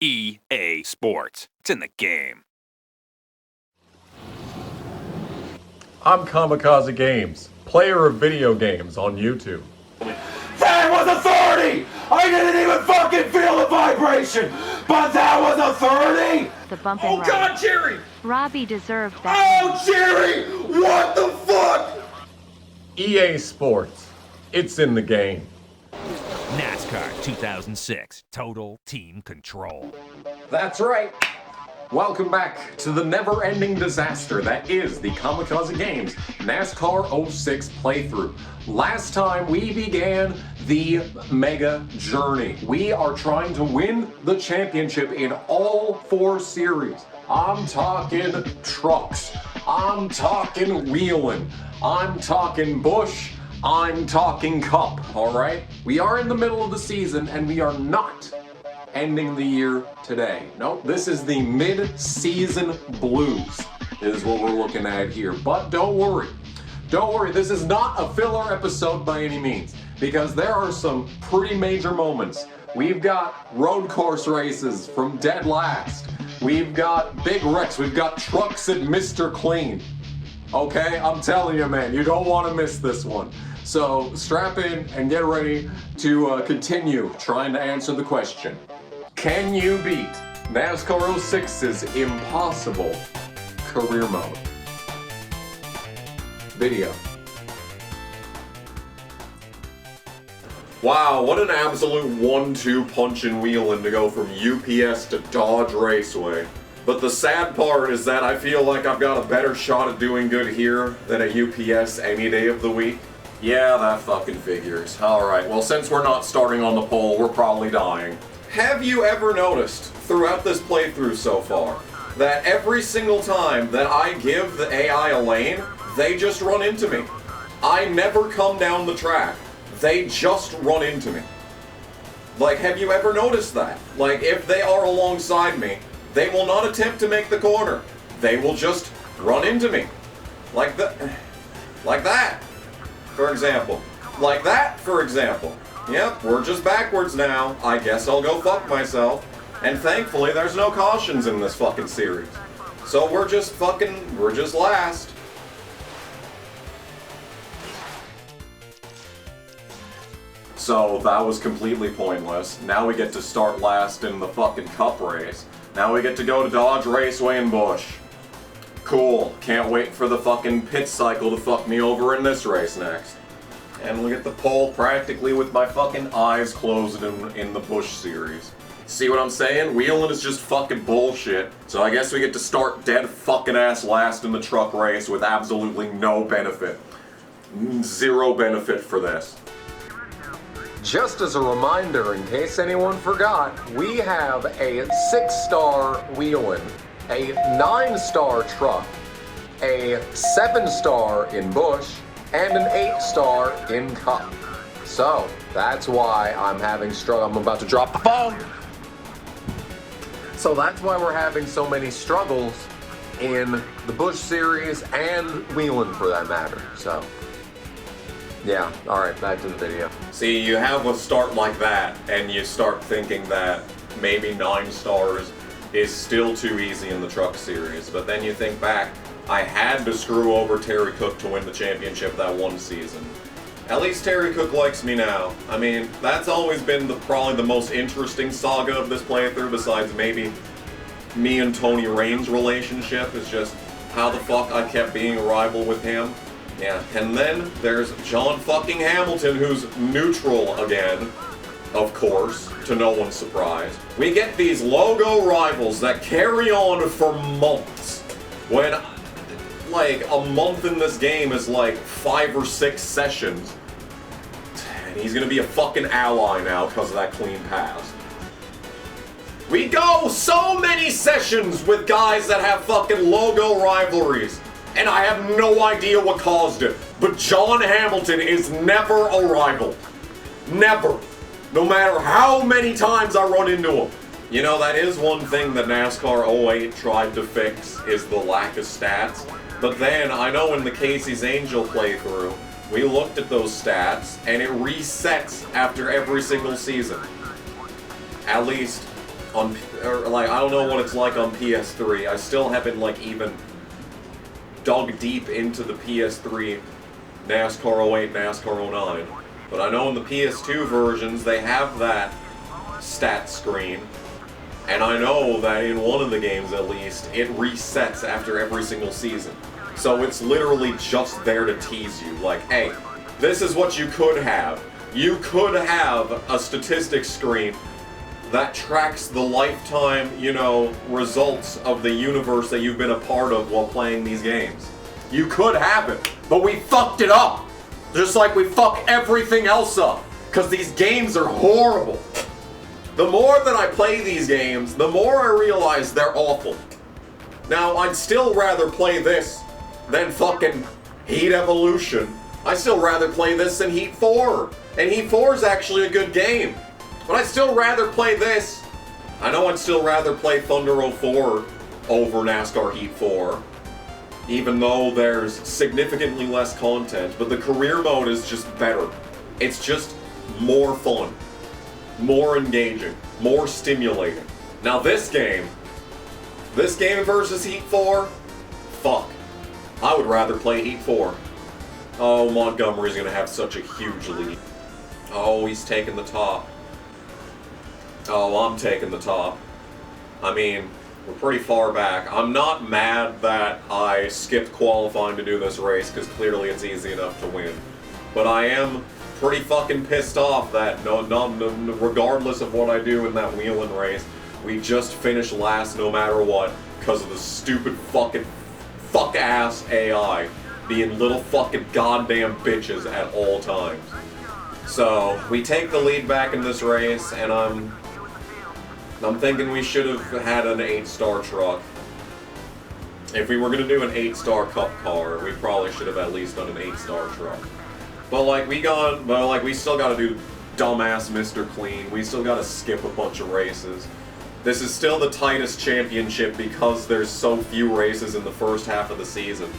EA Sports. It's in the game. I'm Kamikaze Games, player of video games on YouTube. That was a 30! I didn't even fucking feel the vibration! But that was a 30! The bump and Oh God, Jerry! Robbie deserved that. Oh, Jerry! What the fuck? EA Sports. It's in the game. Nascar 2006. Total Team Control. That's right. Welcome back to the never-ending disaster that is the Kamikaze Games NASCAR 06 playthrough. Last time we began the mega journey. We are trying to win the championship in all 4 series. I'm talking trucks. I'm talking wheeling. I'm talking bush. I'm talking cup, all right? We are in the middle of the season and we are not ending the year today. Nope, this is the mid-season blues is what we're looking at here. But don't worry, this is not a filler episode by any means, because there are some pretty major moments. We've got road course races from dead last. We've got big wrecks. We've got trucks at Mr. Clean. Okay, I'm telling you, man, you don't want to miss this one. So strap in and get ready to continue trying to answer the question. Can you beat NASCAR 06's impossible career mode? Video. Wow, what an absolute 1-2 punch and wheeling to go from UPS to Dodge Raceway. But the sad part is that I feel like I've got a better shot at doing good here than at UPS any day of the week. Yeah, that fucking figures. Alright, well since we're not starting on the pole, we're probably dying. Have you ever noticed throughout this playthrough so far that every single time that I give the AI a lane, they just run into me? I never come down the track. They just run into me. Like, have you ever noticed that? Like, if they are alongside me, they will not attempt to make the corner. They will just run into me. Like that, for example. Like that, for example. Yep, we're just backwards now. I guess I'll go fuck myself. And thankfully, there's no cautions in this fucking series. So we're just last. So that was completely pointless. Now we get to start last in the fucking cup race. Now we get to go to Dodge Raceway and Bush. Cool. Can't wait for the fucking pit cycle to fuck me over in this race next. And look at the pole practically with my fucking eyes closed in the Bush series. See what I'm saying? Wheeling is just fucking bullshit. So I guess we get to start dead fucking ass last in the truck race with absolutely no benefit. 0 benefit for this. Just as a reminder, in case anyone forgot, we have a 6-star wheeling, a 9-star truck, a 7-star in Bush, and an 8-star in Cup. So, that's why I'm having I'm about to drop the phone! So that's why we're having so many struggles in the Bush series and wheeling for that matter, so. Yeah, alright, back to the video. See, you have a start like that, and you start thinking that maybe 9 stars is still too easy in the truck series, but then you think back, I had to screw over Terry Cook to win the championship that one season. At least Terry Cook likes me now. I mean, that's always been probably the most interesting saga of this playthrough, besides maybe me and Tony Rain's relationship, is just how the fuck I kept being a rival with him. Yeah, and then there's John fucking Hamilton, who's neutral again, of course, to no one's surprise. We get these logo rivals that carry on for months, when, like, a month in this game is like 5 or 6 sessions. And he's gonna be a fucking ally now because of that clean pass. We go so many sessions with guys that have fucking logo rivalries, and I have no idea what caused it. But John Hamilton is never a rival. Never. No matter how many times I run into him. You know, that is one thing that NASCAR 08 tried to fix, is the lack of stats. But then, I know in the Casey's Angel playthrough, we looked at those stats, and it resets after every single season. At least I don't know what it's like on PS3. I still haven't, like, even dug deep into the PS3 NASCAR 08, NASCAR 09. But I know in the PS2 versions, they have that stat screen. And I know that in one of the games, at least, it resets after every single season. So it's literally just there to tease you. Like, hey, this is what you could have. You could have a statistics screen that tracks the lifetime, you know, results of the universe that you've been a part of while playing these games. You could have it, but we fucked it up. Just like we fuck everything else up. Because these games are horrible. The more that I play these games, the more I realize they're awful. Now, I'd still rather play this than fucking Heat Evolution. I'd still rather play this than Heat 4. And Heat 4 is actually a good game. But I'd still rather play this. I know I'd still rather play Thunder 04 over NASCAR Heat 4. Even though there's significantly less content. But the career mode is just better. It's just more fun. More engaging. More stimulating. Now this game versus Heat 4, fuck. I would rather play Heat 4. Oh, Montgomery's gonna have such a huge lead. Oh, he's taking the top. Oh, I'm taking the top. I mean, we're pretty far back. I'm not mad that I skipped qualifying to do this race, because clearly it's easy enough to win. But I am pretty fucking pissed off that, regardless of what I do in that wheeling race, we just finished last no matter what, because of the stupid fucking fuck-ass AI being little fucking goddamn bitches at all times. So, we take the lead back in this race, and I'm thinking we should have had an 8-star truck. If we were gonna do an 8-star cup car, we probably should have at least done an 8-star truck. But we still gotta do dumbass Mr. Clean. We still gotta skip a bunch of races. This is still the tightest championship because there's so few races in the first half of the season.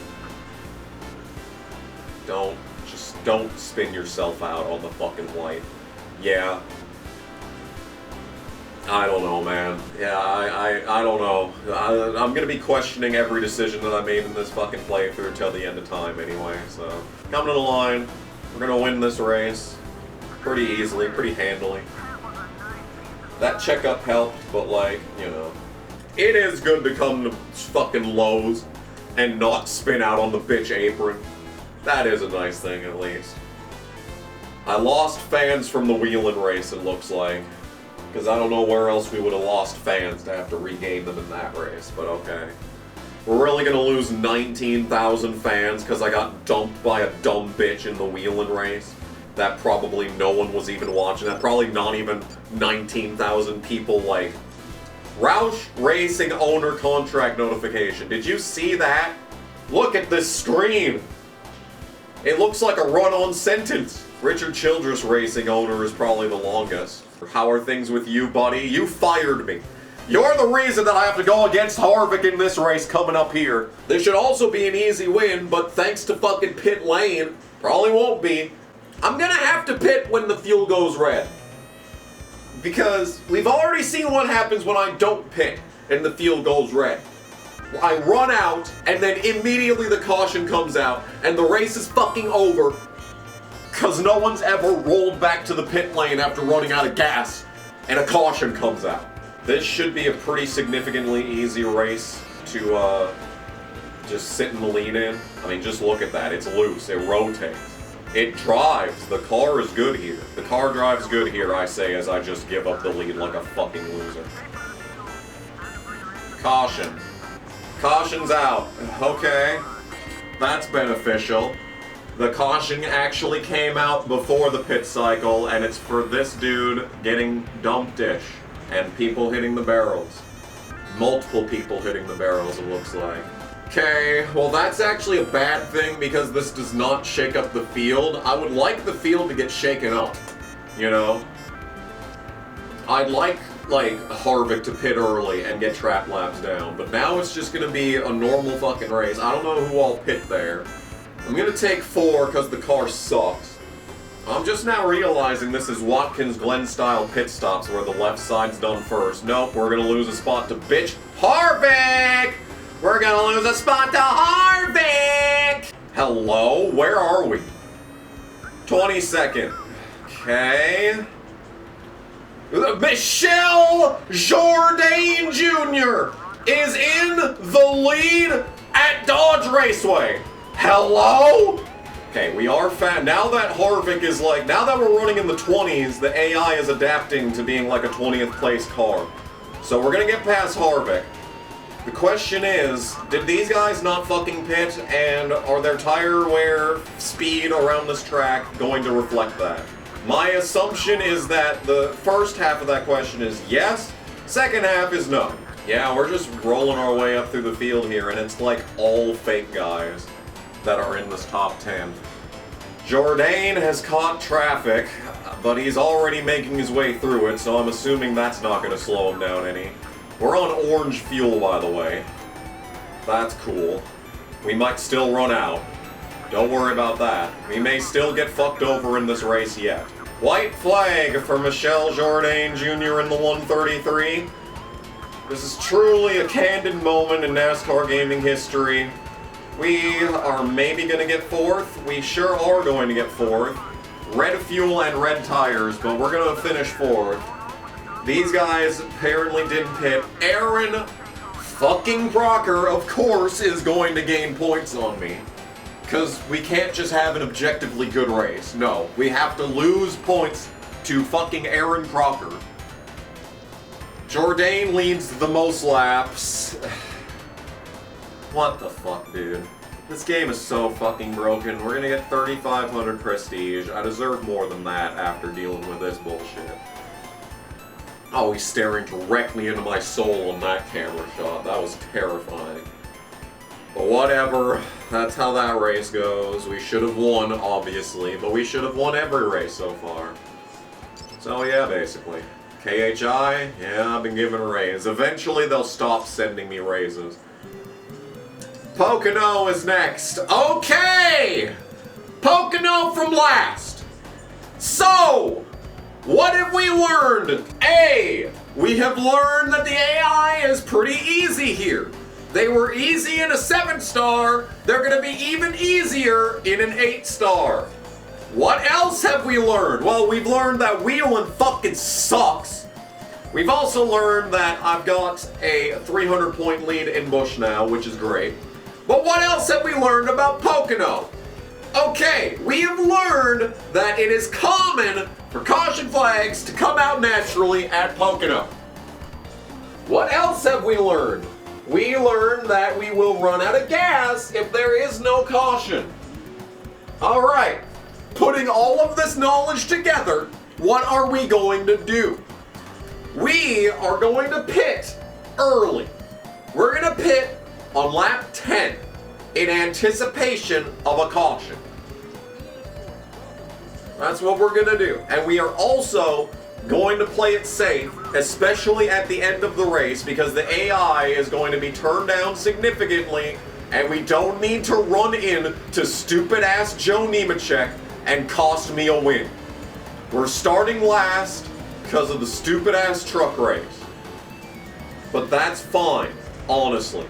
Don't spin yourself out on the fucking white. Yeah. I don't know, man. Yeah, I don't know. I'm gonna be questioning every decision that I made in this fucking playthrough till the end of time anyway, so. Coming to the line, we're gonna win this race. Pretty easily, pretty handily. That checkup helped, but like, you know. It is good to come to fucking Lowe's and not spin out on the bitch apron. That is a nice thing, at least. I lost fans from the wheeling race, it looks like. Because I don't know where else we would have lost fans to have to regain them in that race, but okay. We're really gonna lose 19,000 fans because I got dumped by a dumb bitch in the wheeling race. That probably no one was even watching. That probably not even 19,000 people, like... Roush Racing owner contract notification. Did you see that? Look at this screen! It looks like a run-on sentence. Richard Childress Racing owner is probably the longest. How are things with you, buddy? You fired me. You're the reason that I have to go against Harvick in this race coming up here. This should also be an easy win, but thanks to fucking pit lane, probably won't be. I'm gonna have to pit when the fuel goes red. Because we've already seen what happens when I don't pit and the fuel goes red. I run out, and then immediately the caution comes out, and the race is fucking over, because no one's ever rolled back to the pit lane after running out of gas, and a caution comes out. This should be a pretty significantly easy race to just sit in the lead in. I mean, just look at that. It's loose. It rotates. It drives. The car is good here. The car drives good here, I say, as I just give up the lead like a fucking loser. Caution. Caution's out. Okay. That's beneficial. The caution actually came out before the pit cycle, and it's for this dude getting dumped-ish. And people hitting the barrels. Multiple people hitting the barrels, it looks like. Okay, well that's actually a bad thing because this does not shake up the field. I would like the field to get shaken up, you know? I'd like Harvick to pit early and get trap laps down, but now it's just gonna be a normal fucking race. I don't know who I'll pit there. I'm gonna take 4 because the car sucks. I'm just now realizing this is Watkins-Glen style pit stops where the left side's done first. Nope, we're gonna lose a spot to bitch Harvick! We're gonna lose a spot to Harvick! Hello, where are we? 22nd. Okay. Michel Jourdain Jr. is in the lead at Dodge Raceway. Hello? Okay, we are fat. Now that Harvick is like, now that we're running in the 20s, the AI is adapting to being like a 20th place car. So we're gonna get past Harvick. The question is, did these guys not fucking pit, and are their tire wear speed around this track going to reflect that? My assumption is that the first half of that question is yes, second half is no. Yeah, we're just rolling our way up through the field here, and it's like all fake guys that are in this top 10. Jourdain has caught traffic, but he's already making his way through it, so I'm assuming that's not going to slow him down any. We're on orange fuel, by the way. That's cool. We might still run out. Don't worry about that. We may still get fucked over in this race yet. White flag for Michel Jourdain Jr. in the 133. This is truly a candid moment in NASCAR gaming history. We are maybe going to get fourth. We sure are going to get fourth. Red fuel and red tires, but we're going to finish fourth. These guys apparently didn't pit. ERIN fucking CROCKER, of course, is going to gain points on me. Because we can't just have an objectively good race. No, we have to lose points to fucking ERIN CROCKER. Jourdain leads the most laps. What the fuck, dude? This game is so fucking broken. We're gonna get 3,500 prestige. I deserve more than that after dealing with this bullshit. Oh, he's staring directly into my soul on that camera shot. That was terrifying. But whatever. That's how that race goes. We should have won, obviously, but we should have won every race so far. So yeah, basically. KHI? Yeah, I've been given a raise. Eventually they'll stop sending me raises. Pocono is next. Okay! Pocono from last. So, what have we learned? A, we have learned that the AI is pretty easy here. They were easy in a 7-star, they're gonna be even easier in an 8-star. What else have we learned? Well, we've learned that wheeling fucking sucks. We've also learned that I've got a 300-point lead in Busch now, which is great. But what else have we learned about Pocono? Okay, we have learned that it is common for caution flags to come out naturally at Pocono. What else have we learned? We learned that we will run out of gas if there is no caution. Alright, putting all of this knowledge together, what are we going to do? We are going to pit early. We're going to pit on lap 10 in anticipation of a caution. That's what we're going to do. And we are also going to play it safe, especially at the end of the race, because the AI is going to be turned down significantly, and we don't need to run in to stupid-ass Joe Nemechek and cost me a win. We're starting last because of the stupid-ass truck race. But that's fine, honestly.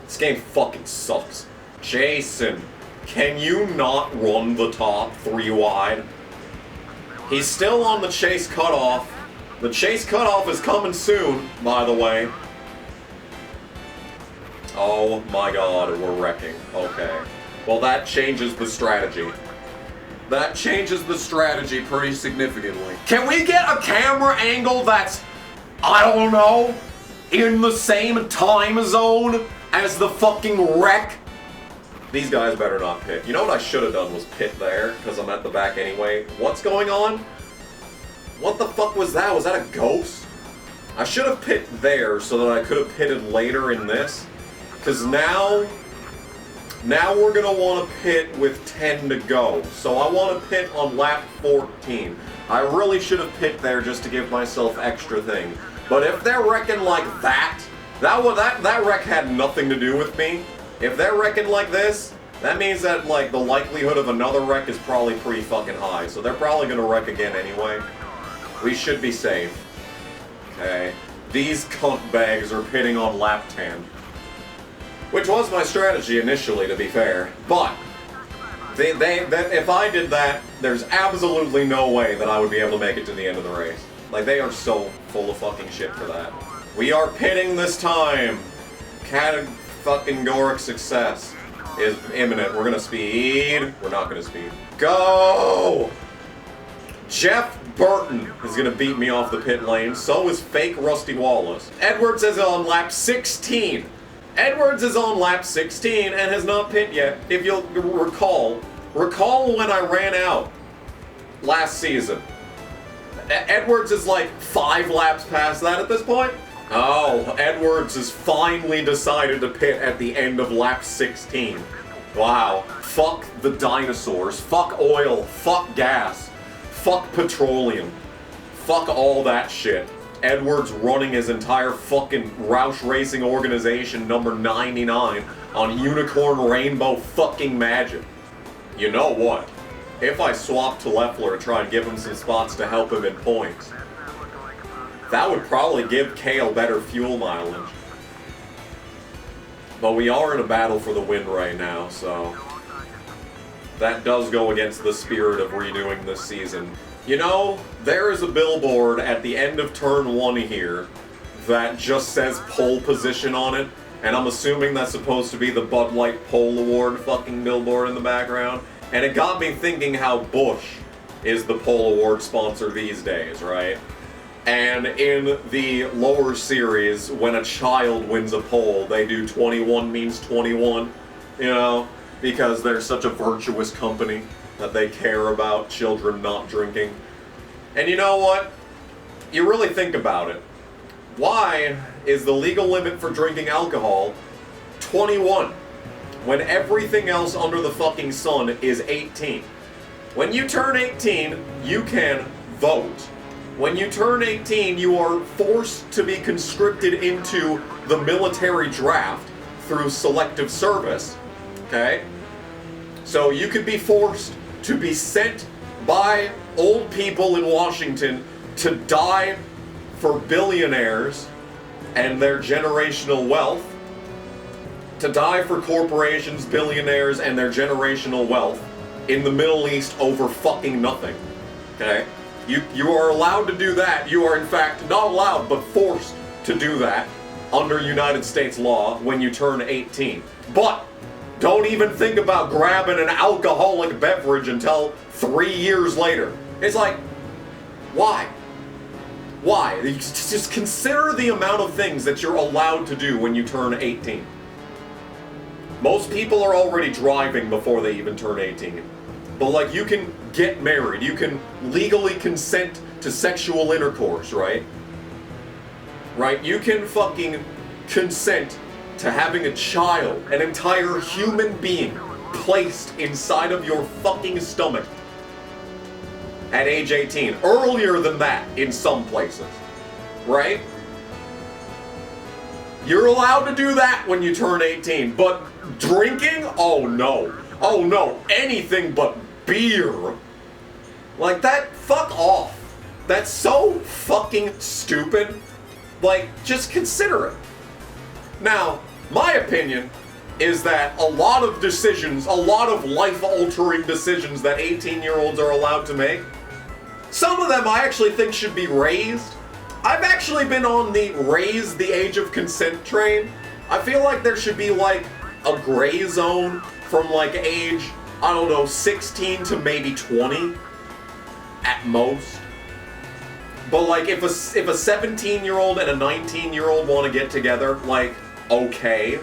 This game fucking sucks. Jason, can you not run the top 3 wide? He's still on the chase cutoff. The chase cutoff is coming soon, by the way. Oh my god, we're wrecking. Okay. Well, that changes the strategy. That changes the strategy pretty significantly. Can we get a camera angle that's, I don't know, in the same time zone as the fucking wreck? These guys better not pit. You know what I should have done was pit there, because I'm at the back anyway. What's going on? What the fuck was that? Was that a ghost? I should have pit there so that I could have pitted later in this. Because now we're going to want to pit with 10 to go. So I want to pit on lap 14. I really should have pit there just to give myself extra thing. But if they're wrecking like that, That wreck had nothing to do with me. If they're wrecking like this, that means that, like, the likelihood of another wreck is probably pretty fucking high. So they're probably gonna wreck again anyway. We should be safe. Okay. These cunt bags are pitting on lap 10. Which was my strategy initially, to be fair. But, if I did that, there's absolutely no way that I would be able to make it to the end of the race. Like, they are so full of fucking shit for that. We are pitting this time. Categoric success is imminent. We're gonna speed. We're not gonna speed. Go! Jeff Burton is gonna beat me off the pit lane. So is fake Rusty Wallace. Edwards is on lap 16. Edwards is on lap 16 and has not pit yet. If you'll recall when I ran out last season. Edwards is like 5 laps past that at this point. Oh, Edwards has finally decided to pit at the end of lap 16. Wow. Fuck the dinosaurs. Fuck oil. Fuck gas. Fuck petroleum. Fuck all that shit. Edwards running his entire fucking Roush Racing organization number 99 on Unicorn Rainbow fucking magic. You know what? If I swap to Leffler and try and give him some spots to help him in points, that would probably give Pehl better fuel mileage. But we are in a battle for the win right now, so that does go against the spirit of renewing this season. You know, there is a billboard at the end of turn 1 here that just says pole position on it, and I'm assuming that's supposed to be the Bud Light Pole Award fucking billboard in the background. And it got me thinking how Busch is the pole award sponsor these days, right? And in the lower series, when a child wins a pole, they do 21 means 21, you know, because they're such a virtuous company that they care about children not drinking. And you know what? You really think about it. Why is the legal limit for drinking alcohol 21 when everything else under the fucking sun is 18? When you turn 18, you can vote. When you turn 18, you are forced to be conscripted into the military draft through selective service, okay? So you could be forced to be sent by old people in Washington to die for billionaires and their generational wealth, to die for corporations, billionaires, and their generational wealth in the Middle East over fucking nothing, okay? You are allowed to do that. You are in fact not allowed, but forced to do that under United States law when you turn 18. But don't even think about grabbing an alcoholic beverage until 3 years later. It's like, why? Why? Just consider the amount of things that you're allowed to do when you turn 18. Most people are already driving before they even turn 18. But like, you can get married, you can legally consent to sexual intercourse, right? Right? You can fucking consent to having a child, an entire human being, placed inside of your fucking stomach at age 18. Earlier than that in some places, right? You're allowed to do that when you turn 18, but drinking? Oh no. Oh no, anything but beer. Like that, fuck off. That's so fucking stupid. Like, just consider it. Now, my opinion is that a lot of decisions, a lot of life-altering decisions that 18-year-olds are allowed to make, some of them I actually think should be raised. I've actually been on the raise the age of consent train. I feel like there should be like a gray zone from like age, I don't know, 16 to maybe 20 at most. But like, if a 17-year-old and a 19-year-old want to get together, like, okay.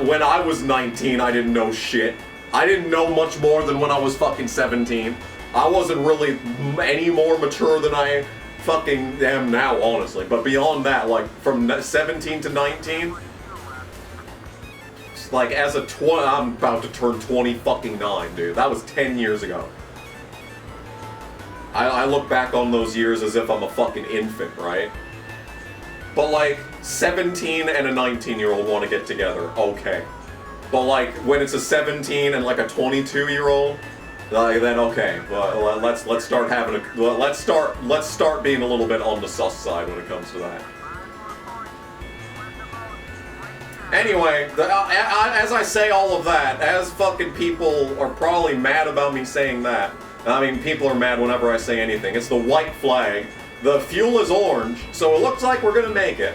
When I was 19, I didn't know shit. I didn't know much more than when I was fucking 17. I wasn't really any more mature than I fucking am now, honestly. But beyond that, like, from 17 to 19, like, as a I'm about to turn 20 fucking 9, dude. That was 10 years ago. I look back on those years as if I'm a fucking infant, right? But like 17 and a 19-year-old want to get together, okay. But like when it's a 17 and like a 22-year-old, then okay. Well, let's start having a let's start being a little bit on the sus side when it comes to that. Anyway, as I say all of that, as fucking people are probably mad about me saying that. I mean, people are mad whenever I say anything. It's the white flag. The fuel is orange, so it looks like we're gonna make it.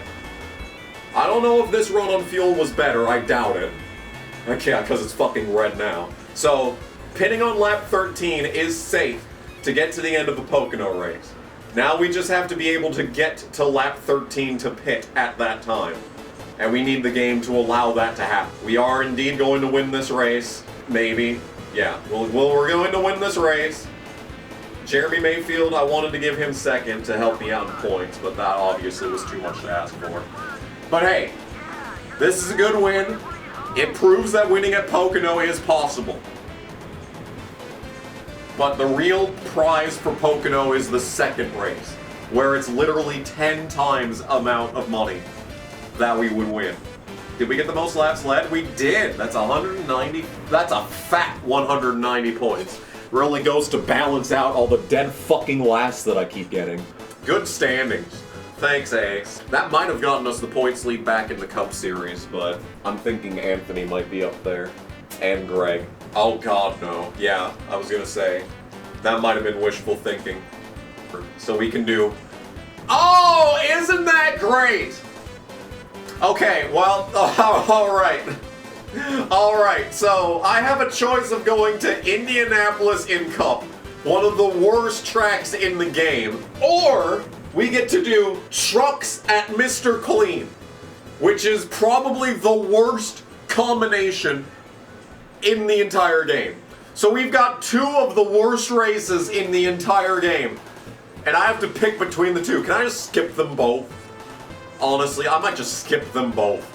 I don't know if this run on fuel was better. I doubt it. Yeah, because it's fucking red now. So, pitting on lap 13 is safe to get to the end of a Pocono race. Now we just have to be able to get to lap 13 to pit at that time. And we need the game to allow that to happen. We are indeed going to win this race. Maybe. Yeah, we're going to win this race. Jeremy Mayfield, I wanted to give him second to help me out in points, but that obviously was too much to ask for. But hey, this is a good win. It proves that winning at Pocono is possible. But the real prize for Pocono is the second race, where it's literally 10 times amount of money that we would win. Did we get the most laps led? We did. That's 190. That's a fat 190 points. Really goes to balance out all the dead fucking lasts that I keep getting. Good standings. Thanks, Ace. That might have gotten us the points lead back in the Cup Series, but I'm thinking Anthony might be up there. And Greg. Oh god, no. Yeah, I was gonna say. That might have been wishful thinking. So we can do... Oh, isn't that great? Okay, well, alright. Alright, so I have a choice of going to Indianapolis in Cup, one of the worst tracks in the game, or we get to do trucks at Mr. Clean, which is probably the worst combination in the entire game. So we've got two of the worst races in the entire game, and I have to pick between the two. Can I just skip them both? Honestly, I might just skip them both.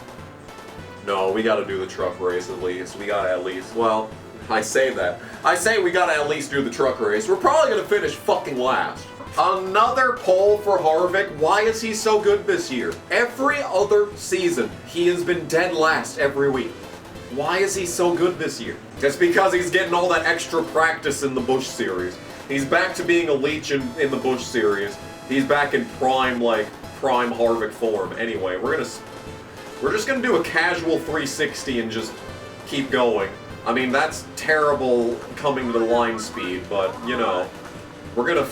No, we gotta do the truck race at least. We gotta at least, well, I say that. I say we gotta at least do the truck race. We're probably gonna finish fucking last. Another pole for Harvick. Why is he so good this year? Every other season, he has been dead last every week. Why is he so good this year? Just because he's getting all that extra practice in the Busch Series. He's back to being a leech in the Busch Series. He's back in prime Harvick form. Anyway, we're just gonna do a casual 360 and just keep going. I mean, that's terrible coming to the line speed, but, you know, we're gonna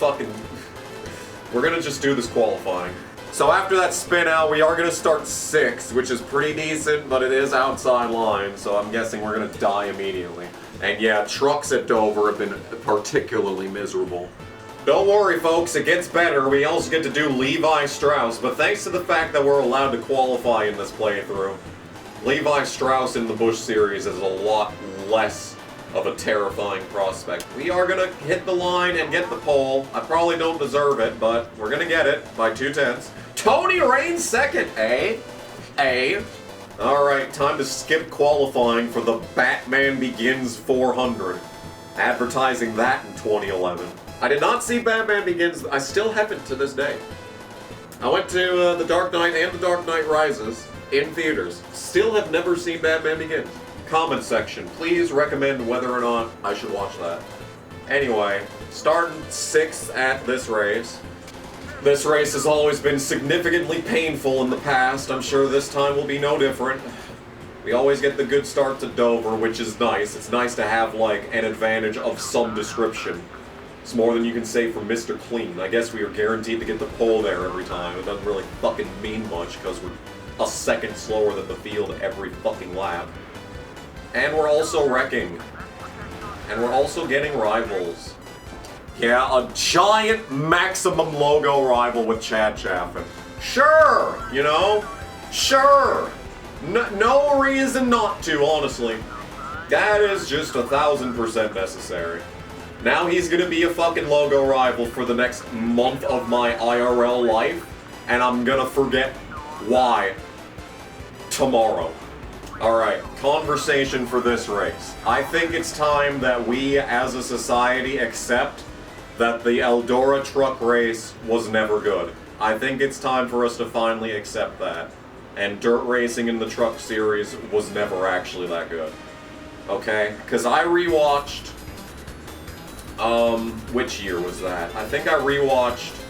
just do this qualifying. So after that spin out, we are gonna start 6th, which is pretty decent, but it is outside line, so I'm guessing we're gonna die immediately. And yeah, trucks at Dover have been particularly miserable. Don't worry, folks, it gets better. We also get to do Levi Strauss, but thanks to the fact that we're allowed to qualify in this playthrough, Levi Strauss in the Busch Series is a lot less of a terrifying prospect. We are gonna hit the line and get the pole. I probably don't deserve it, but we're gonna get it by 2/10. Tony Raines second, Alright, time to skip qualifying for the Batman Begins 400. Advertising that in 2011. I did not see Batman Begins. I still haven't to this day. I went to The Dark Knight and The Dark Knight Rises in theaters. Still have never seen Batman Begins. Comment section. Please recommend whether or not I should watch that. Anyway, starting 6th at this race. This race has always been significantly painful in the past. I'm sure this time will be no different. We always get the good start to Dover, which is nice. It's nice to have, like, an advantage of some description. It's more than you can say for Mr. Clean. I guess we are guaranteed to get the pole there every time. It doesn't really fucking mean much because we're a second slower than the field every fucking lap. And we're also wrecking. And we're also getting rivals. Yeah, a giant Maximum logo rival with Chad Chaffin. Sure, you know? Sure. No reason not to, honestly. That is just 1000% necessary. Now he's gonna be a fucking logo rival for the next month of my IRL life, and I'm gonna forget why tomorrow. Alright, conversation for this race. I think it's time that we as a society accept that the Eldora truck race was never good. I think it's time for us to finally accept that. And dirt racing in the truck series was never actually that good. Okay? Because I rewatched... which year was that? I think I rewatched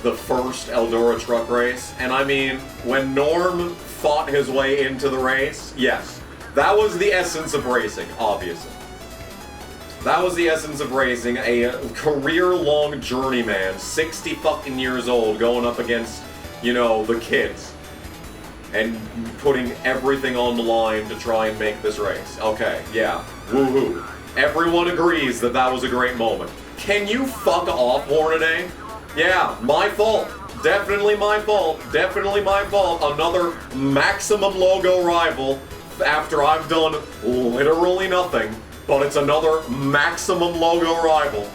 the first Eldora truck race. And I mean, when Norm fought his way into the race, yes. That was the essence of racing, obviously. That was the essence of racing, a career-long journeyman, 60 fucking years old, going up against, you know, the kids. And putting everything on the line to try and make this race. Okay, yeah, woohoo. Everyone agrees that that was a great moment. Can you fuck off, Hornaday? Yeah, my fault. Definitely my fault. Definitely my fault. Another maximum logo rival after I've done literally nothing. But it's another maximum logo rival,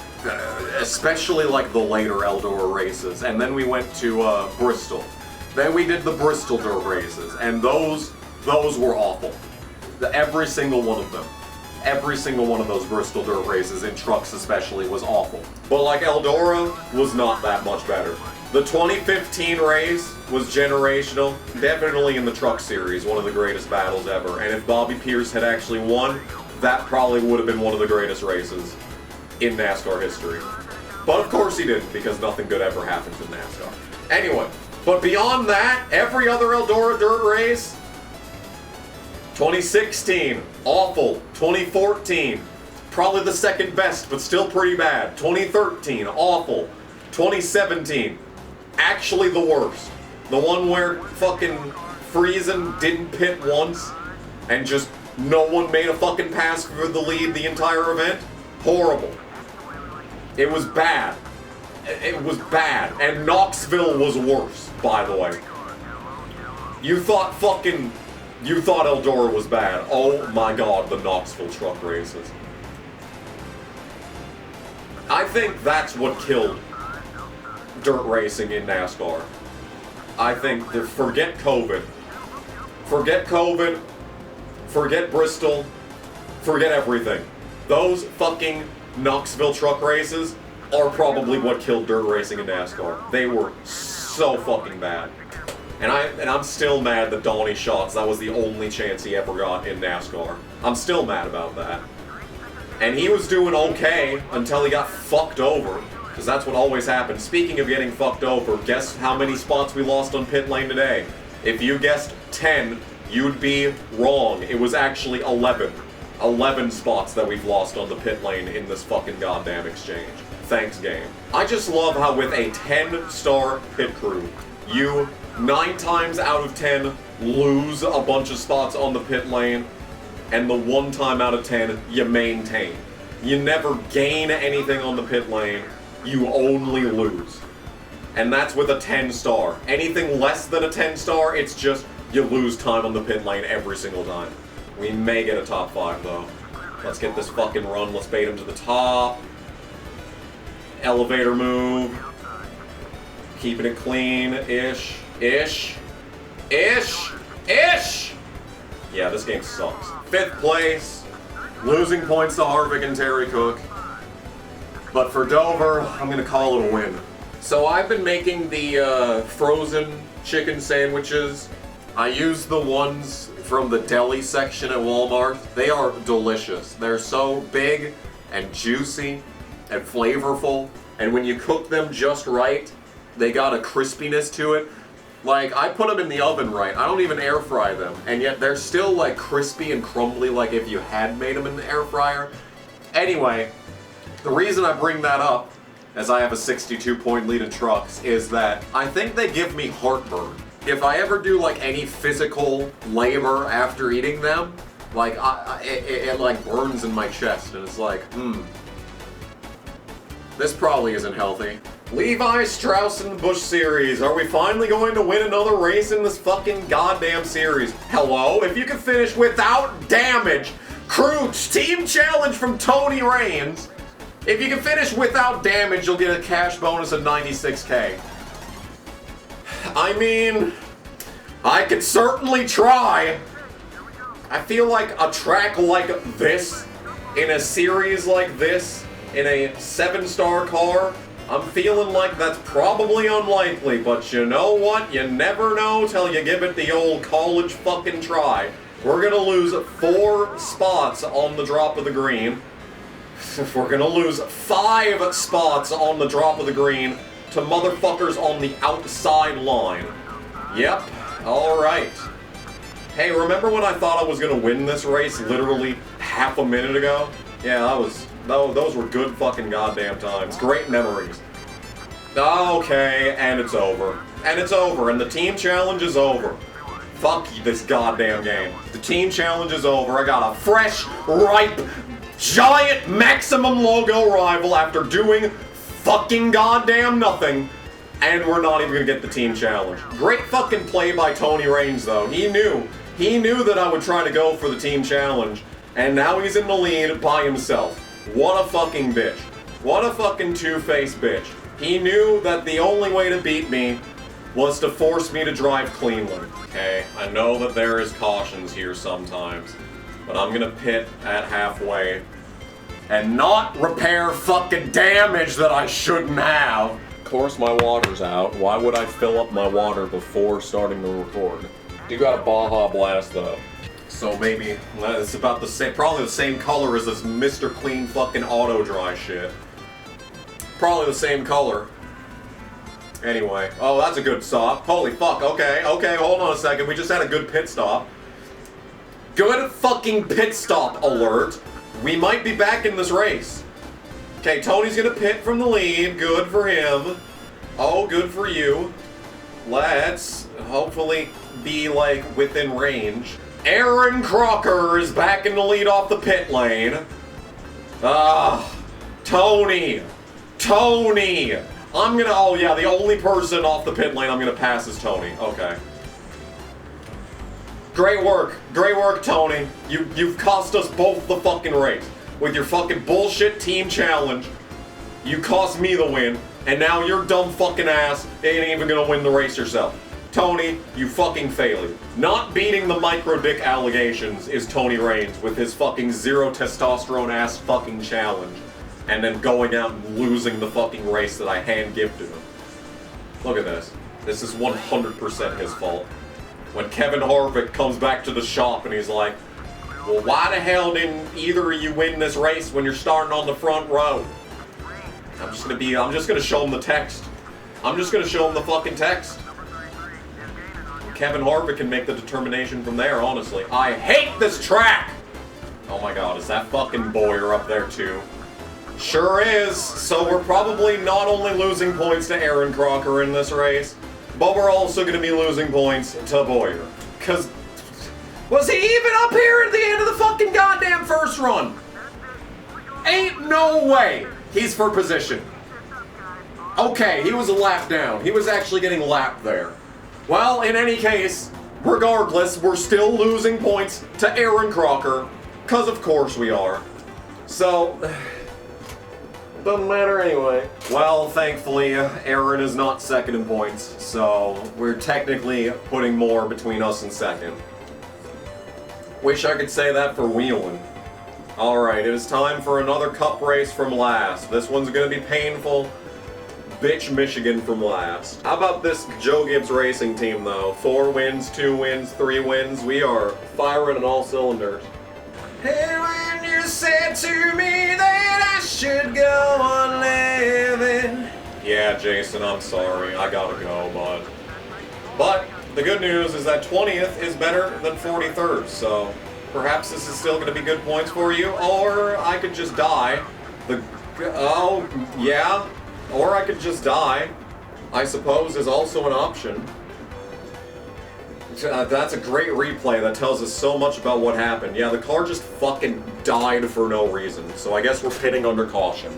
especially like the later Eldora races. And then we went to Bristol. Then we did the Bristol dirt races, and those were awful. Every single one of them. Every single one of those Bristol dirt races, in trucks especially, was awful. But like Eldora was not that much better. The 2015 race was generational, definitely in the truck series, one of the greatest battles ever. And if Bobby Pierce had actually won, that probably would have been one of the greatest races in NASCAR history. But of course he didn't, because nothing good ever happens in NASCAR. Anyway, but beyond that, every other Eldora dirt race, 2016, awful. 2014, probably the second best, but still pretty bad. 2013, awful. 2017, actually the worst. The one where fucking Friesen didn't pit once, and just no one made a fucking pass for the lead the entire event. Horrible. It was bad. It was bad. And Knoxville was worse, by the way. You thought Eldora was bad. Oh my god, the Knoxville truck races. I think that's what killed dirt racing in NASCAR. I think that forget COVID. Forget COVID. Forget Bristol. Forget everything. Those fucking Knoxville truck races are probably what killed dirt racing in NASCAR. They were so fucking bad. And I'm still mad that Donnie Schatz, that was the only chance he ever got in NASCAR. I'm still mad about that. And he was doing okay until he got fucked over, because that's what always happens. Speaking of getting fucked over, guess how many spots we lost on pit lane today? If you guessed 10, you'd be wrong. It was actually 11. 11 spots that we've lost on the pit lane in this fucking goddamn exchange. Thanks, game. I just love how with a 10-star pit crew, you 9 times out of 10 lose a bunch of spots on the pit lane, and the 1 time out of 10 you maintain. You never gain anything on the pit lane, you only lose. And that's with a 10-star. Anything less than a 10-star, it's just you lose time on the pit lane every single time. We may get a top 5 though. Let's get this fucking run, let's bait him to the top. Elevator move. Keeping it clean-ish. Ish. Yeah, this game sucks. 5th place. Losing points to Harvick and Terry Cook. But for Dover, I'm gonna call it a win. So I've been making the frozen chicken sandwiches. I use the ones from the deli section at Walmart. They are delicious. They're so big and juicy and flavorful. And when you cook them just right, they got a crispiness to it. Like, I put them in the oven right. I don't even air fry them. And yet they're still like crispy and crumbly like if you had made them in the air fryer. Anyway, the reason I bring that up, as I have a 62-point lead in trucks, is that I think they give me heartburn. If I ever do like any physical labor after eating them, like it like burns in my chest, and it's like, this probably isn't healthy. Levi Strauss in the Busch Series. Are we finally going to win another race in this fucking goddamn series? Hello? If you can finish without damage, Crooch, team challenge from Tony Raines. If you can finish without damage, you'll get a cash bonus of $96K. I mean, I could certainly try. I feel like a track like this, in a series like this, in a 7-star car, I'm feeling like that's probably unlikely, but you know what? You never know till you give it the old college fucking try. We're gonna lose 4 spots on the drop of the green. We're gonna lose 5 spots on the drop of the green to motherfuckers on the outside line. Yep, alright. Hey, remember when I thought I was gonna win this race literally half a minute ago? Yeah, those were good fucking goddamn times. Great memories. Okay, and it's over. And it's over, and the team challenge is over. Fuck this goddamn game. The team challenge is over. I got a fresh, ripe, giant maximum logo rival after doing fucking goddamn nothing. And we're not even gonna get the team challenge. Great fucking play by Tony Raines, though. He knew that I would try to go for the team challenge. And now he's in the lead by himself. What a fucking bitch. What a fucking two-faced bitch. He knew that the only way to beat me was to force me to drive cleanly. Okay, I know that there is cautions here sometimes, but I'm gonna pit at halfway and not repair fucking damage that I shouldn't have. Of course my water's out. Why would I fill up my water before starting to record? You got a Baja Blast though. So maybe it's about the same, probably the same color as this Mr. Clean fucking auto dry shit. Probably the same color. Anyway, oh, that's a good stop. Holy fuck, okay, hold on a second. We just had a good pit stop. Good fucking pit stop alert. We might be back in this race. Okay, Tony's gonna pit from the lead. Good for him. Oh, good for you. Let's hopefully be, like, within range. ERIN CROCKER is back in the lead off the pit lane. Tony! I'm gonna, oh yeah, the only person off the pit lane I'm gonna pass is Tony. Okay. Great work, Tony. You've cost us both the fucking race. With your fucking bullshit team challenge, you cost me the win, and now your dumb fucking ass ain't even gonna win the race yourself. Tony, you fucking failure. Not beating the micro dick allegations is Tony Raines with his fucking 0 testosterone ass fucking challenge. And then going out and losing the fucking race that I hand gifted him. Look at this. This is 100% his fault. When Kevin Harvick comes back to the shop and he's like, well, why the hell didn't either of you win this race when you're starting on the front row? I'm just gonna show him the text. I'm just gonna show him the fucking text. Kevin Harvick can make the determination from there, honestly. I hate this track! Oh my god, is that fucking Boyer up there too? Sure is. So we're probably not only losing points to ERIN CROCKER in this race, but we're also going to be losing points to Boyer. Because, was he even up here at the end of the fucking goddamn first run? Ain't no way he's for position. Okay, he was a lap down. He was actually getting lapped there. Well, in any case, regardless, we're still losing points to ERIN CROCKER, because of course we are. So, doesn't matter anyway. Well, thankfully, ERIN is not second in points, so we're technically putting more between us and second. Wish I could say that for wheeling. Alright, it is time for another cup race from last. This one's gonna be painful. Bitch Michigan from last. How about this Joe Gibbs Racing team though? 4 wins, 2 wins, 3 wins. We are firing on all cylinders. Hey, when you said to me that I should go on living. Yeah, Jason, I'm sorry. I gotta go, bud. But the good news is that 20th is better than 43rd, so perhaps this is still going to be good points for you, or I could just die. Oh, yeah. Or I could just die, I suppose, is also an option. That's a great replay that tells us so much about what happened. Yeah, the car just fucking died for no reason, so I guess we're pitting under caution.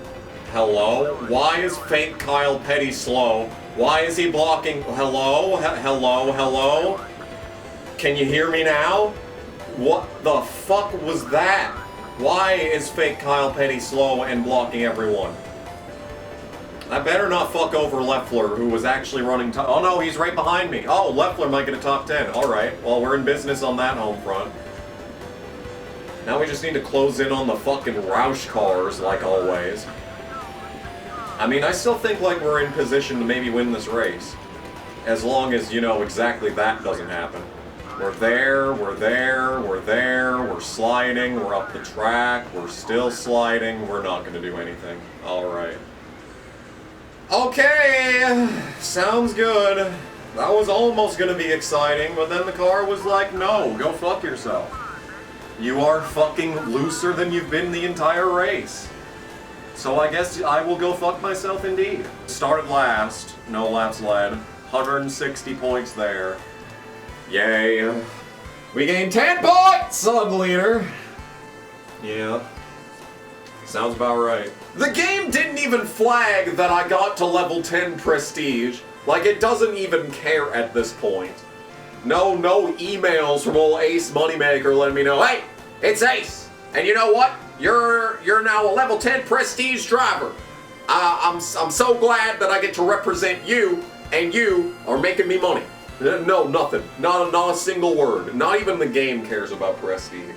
Hello? Why is fake Kyle Petty slow? Why is he blocking? Hello? Hello? Can you hear me now? What the fuck was that? Why is fake Kyle Petty slow and blocking everyone? I better not fuck over Loeffler, who was actually running top. Oh no, he's right behind me. Oh, Loeffler might get a top 10. Alright, well, we're in business on that home front. Now we just need to close in on the fucking Roush cars, like always. I mean, I still think like we're in position to maybe win this race. As long as, you know, exactly that doesn't happen. We're there, we're there, we're there, we're sliding, we're up the track, we're still sliding, we're not gonna do anything. Alright. Okay, sounds good. That was almost gonna be exciting, but then the car was like, no, go fuck yourself. You are fucking looser than you've been the entire race. So I guess I will go fuck myself indeed. Started last, no laps led, 160 points there. Yay. We gained 10 points on the leader. Yeah. Sounds about right. The game didn't even flag that I got to level 10 prestige. Like, it doesn't even care at this point. No emails from old Ace Moneymaker letting me know, hey, it's Ace. And you know what? You're now a level 10 prestige driver. I'm so glad that I get to represent you, and you are making me money. No, nothing. Not a single word. Not even the game cares about prestige.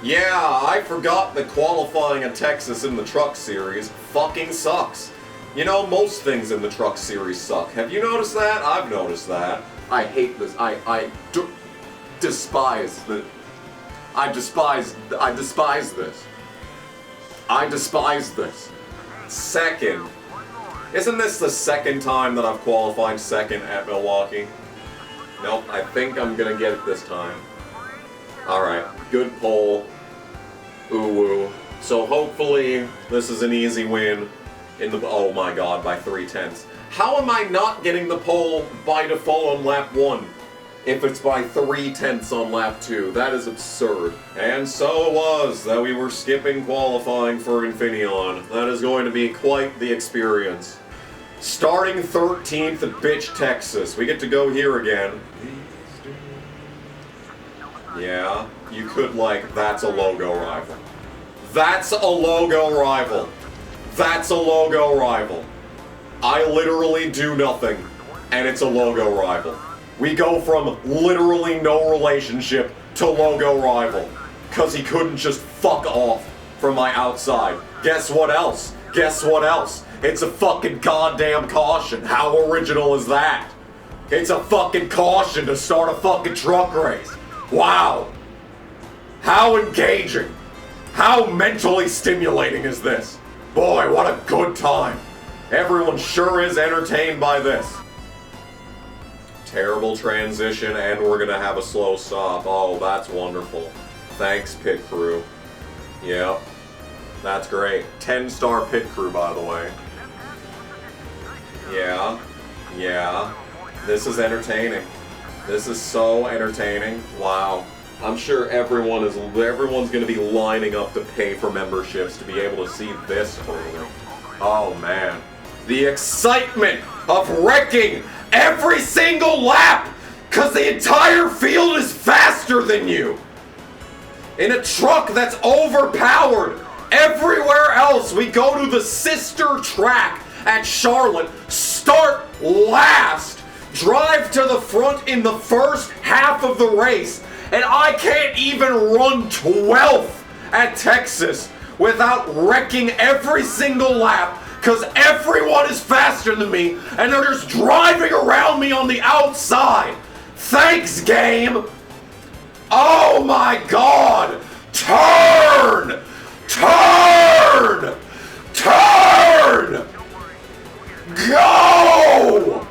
Yeah, I forgot that qualifying at Texas in the Truck Series fucking sucks. You know, most things in the Truck Series suck. Have you noticed that? I've noticed that. I hate this. I despise this. I despise this. I despise this. Second. Isn't this the second time that I've qualified second at Milwaukee? Nope, I think I'm gonna get it this time. Alright, good pole. Ooh woo. So hopefully this is an easy win in the, oh my god, by 3/10. How am I not getting the pole by default on lap 1? If it's by 3/10 on lap 2, that is absurd. And so it was that we were skipping qualifying for Infineon. That is going to be quite the experience. Starting 13th at Bitch, Texas. We get to go here again. Yeah, you could like, that's a logo rival. That's a logo rival. That's a logo rival. I literally do nothing, and it's a logo rival. We go from literally no relationship to logo rival. Cause he couldn't just fuck off from my outside. Guess what else? Guess what else? It's a fucking goddamn caution. How original is that? It's a fucking caution to start a fucking truck race. Wow. How engaging. How mentally stimulating is this? Boy, what a good time. Everyone sure is entertained by this. Terrible transition, and we're gonna have a slow stop. Oh, that's wonderful. Thanks, pit crew. Yep. That's great. 10-star pit crew, by the way. Yeah. This is entertaining. This is so entertaining. Wow. I'm sure everyone's gonna be lining up to pay for memberships to be able to see this early. Oh man. The excitement of wrecking every single lap! Cause the entire field is faster than you! In a truck that's overpowered! Everywhere else we go to the sister track at Charlotte, start last, drive to the front in the first half of the race, and I can't even run 12th at Texas without wrecking every single lap because everyone is faster than me and they're just driving around me on the outside. Thanks, game. Oh my god. Turn! Turn! Turn! Go!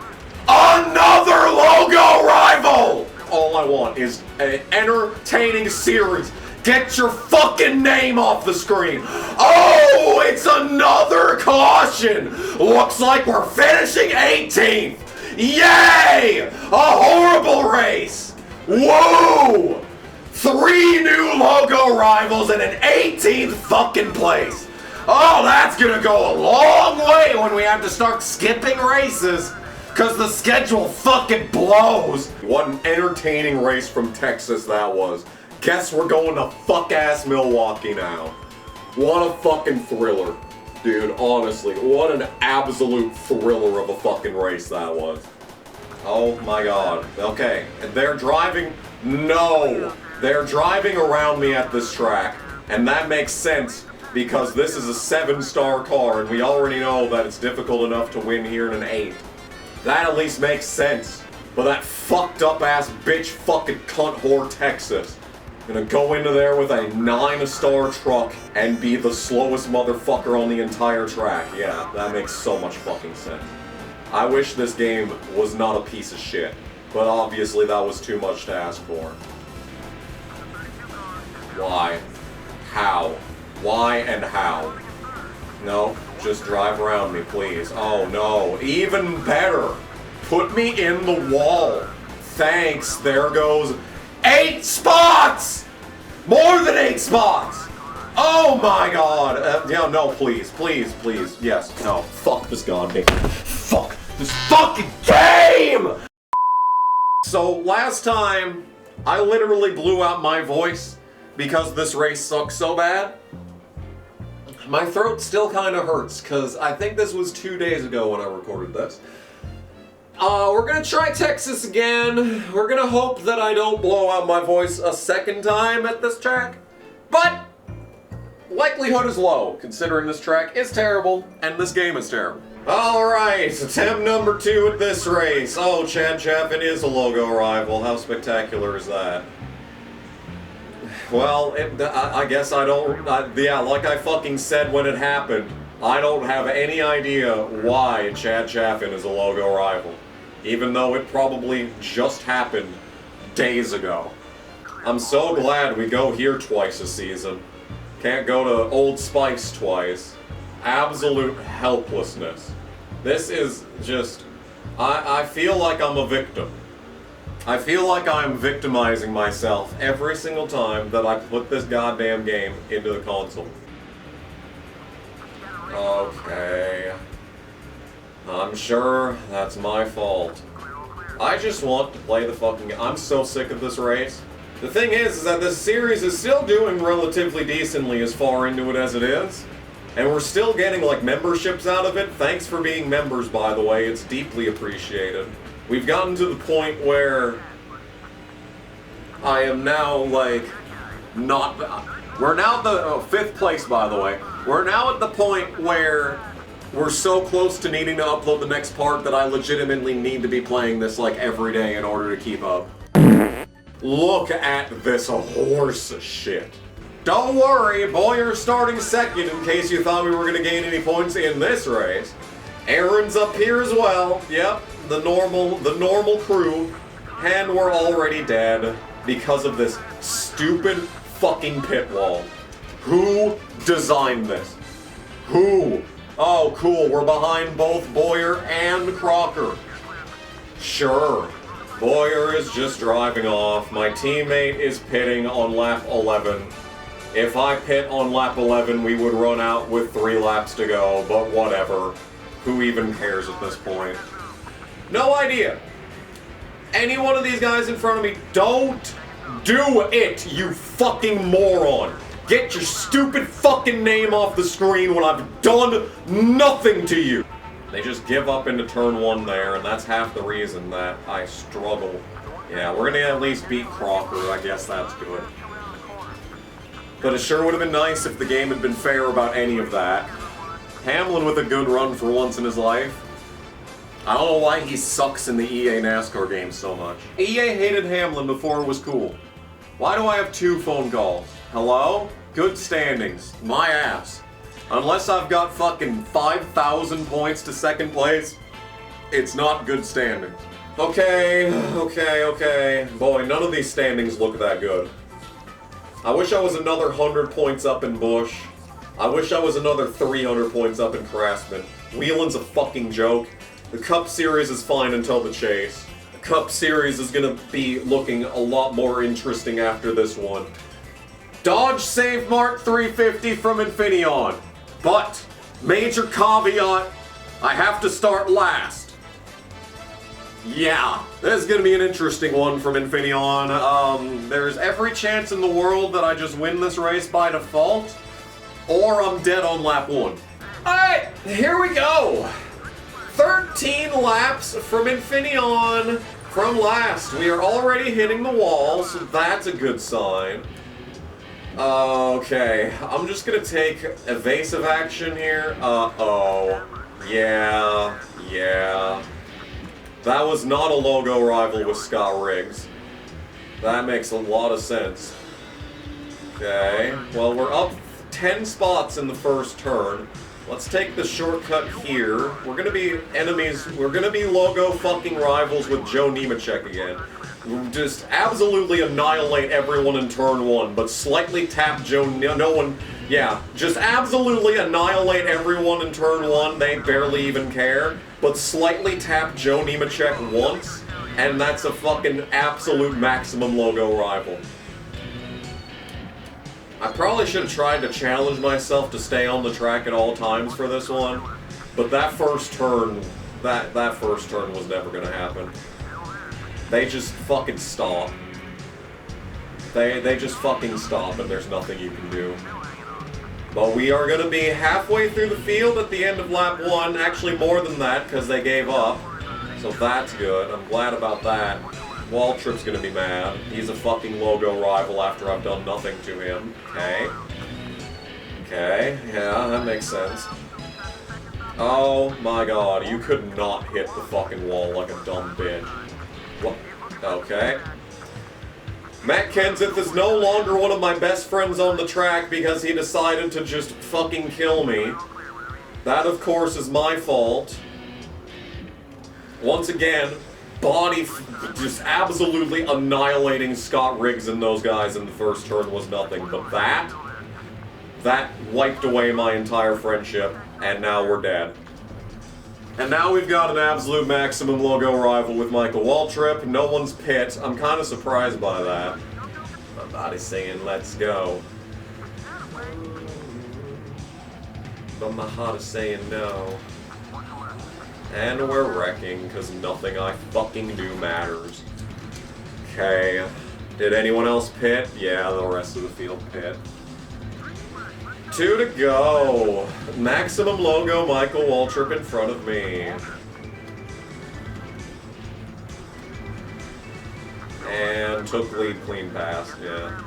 Another logo rival! All I want is an entertaining series. Get your fucking name off the screen. Oh, it's another caution. Looks like we're finishing 18th. Yay! A horrible race. Whoa! 3 new logo rivals and an 18th fucking place. Oh, that's gonna go a long way when we have to start skipping races. Cause the schedule fucking blows. What an entertaining race from Texas that was. Guess we're going to fuck-ass Milwaukee now. What a fucking thriller. Dude, honestly, what an absolute thriller of a fucking race that was. Oh my god. Okay, and they're driving... No! They're driving around me at this track. And that makes sense, because this is a 7-star car and we already know that it's difficult enough to win here in an 8. That at least makes sense. But that fucked up ass bitch fucking cunt whore Texas gonna go into there with a 9-star truck and be the slowest motherfucker on the entire track. Yeah, that makes so much fucking sense. I wish this game was not a piece of shit, but obviously that was too much to ask for. Why? How? Why and how? No, just drive around me, please. Oh no, even better. Put me in the wall. Thanks, there goes 8 spots! More than 8 spots! Oh my god! Yeah, no, please, please, please. Yes, no. Fuck this goddamn. Fuck this fucking game! So, last time, I literally blew out my voice because this race sucks so bad. My throat still kind of hurts, because I think this was 2 days ago when I recorded this. We're gonna try Texas again. We're gonna hope that I don't blow out my voice a second time at this track. But likelihood is low, considering this track is terrible and this game is terrible. Alright, attempt number 2 at this race. Oh, Chad Chaffin is a logo rival. How spectacular is that? Well, I guess I don't... yeah, like I fucking said when it happened, I don't have any idea why Chad Chaffin is a logo rival. Even though it probably just happened days ago. I'm so glad we go here twice a season. Can't go to Old Spice twice. Absolute helplessness. This is just... I feel like I'm a victim. I feel like I'm victimizing myself every single time that I put this goddamn game into the console. Okay. I'm sure that's my fault. I just want to play the fucking... I'm so sick of this race. The thing is that this series is still doing relatively decently as far into it as it is. And we're still getting, like, memberships out of it. Thanks for being members, by the way. It's deeply appreciated. We've gotten to the point where I am now, like, not... We're now at the 5th place, by the way. We're now at the point where we're so close to needing to upload the next part that I legitimately need to be playing this, like, every day in order to keep up. Look at this horse shit. Don't worry, Boyer's starting 2nd in case you thought we were going to gain any points in this race. ERIN's up here as well. Yep, the normal crew. And we're already dead because of this stupid fucking pit wall. Who designed this? Who? Oh, cool, we're behind both Boyer and Crocker. Sure. Boyer is just driving off. My teammate is pitting on lap 11. If I pit on lap 11, we would run out with 3 laps to go, but whatever. Who even cares at this point? No idea. Any one of these guys in front of me, don't do it, you fucking moron. Get your stupid fucking name off the screen when I've done nothing to you. They just give up into turn 1 there, and that's half the reason that I struggle. Yeah, we're gonna at least beat Crocker, I guess that's good. But it sure would have been nice if the game had been fair about any of that. Hamlin with a good run for once in his life. I don't know why he sucks in the EA NASCAR game so much. EA hated Hamlin before it was cool. Why do I have 2 phone calls? Hello? Good standings. My ass. Unless I've got fucking 5,000 points to 2nd place, it's not good standings. Okay. Boy, none of these standings look that good. I wish I was another 100 points up in Busch. I wish I was another 300 points up in Craftsman. Wheelin's a fucking joke. The Cup Series is fine until the chase. The Cup Series is gonna be looking a lot more interesting after this one. Dodge Save Mark 350 from Infineon. But, major caveat, I have to start last. Yeah, this is gonna be an interesting one from Infineon. There's every chance in the world that I just win this race by default, or I'm dead on lap 1. Alright, here we go. 13 laps from Infineon from last. We are already hitting the wall, so that's a good sign. Okay, I'm just gonna take evasive action here. Uh-oh. Yeah. That was not a logo rival with Scott Riggs. That makes a lot of sense. Okay, well, we're up 10 spots in the first turn. Let's take the shortcut here. We're gonna be enemies, we're gonna be logo fucking rivals with Joe Nemechek again. Just absolutely annihilate everyone in turn 1, but slightly tap Joe, no one, yeah, just absolutely annihilate everyone in turn 1, they barely even care, but slightly tap Joe Nemechek once, and that's a fucking absolute maximum logo rival. I probably should have tried to challenge myself to stay on the track at all times for this one, but that first turn, that first turn was never gonna happen. They just fucking stop. They just fucking stop and there's nothing you can do. But we are gonna be halfway through the field at the end of lap 1, actually more than that because they gave up. So that's good, I'm glad about that. Waltrip's gonna be mad. He's a fucking logo rival after I've done nothing to him. Okay, yeah, that makes sense. Oh my god, you could not hit the fucking wall like a dumb bitch. What? Okay. Matt Kenseth is no longer one of my best friends on the track because he decided to just fucking kill me. That, of course, is my fault. Once again, just absolutely annihilating Scott Riggs and those guys in the first turn was nothing, but that wiped away my entire friendship, and now we're dead. And now we've got an absolute maximum logo rival with Michael Waltrip. No one's pit. I'm kind of surprised by that. My body's saying, let's go. But my heart is saying no. And we're wrecking, because nothing I fucking do matters. Okay. Did anyone else pit? Yeah, the rest of the field pit. 2 to go. Maximum logo Michael Waltrip in front of me. And took lead clean pass, yeah.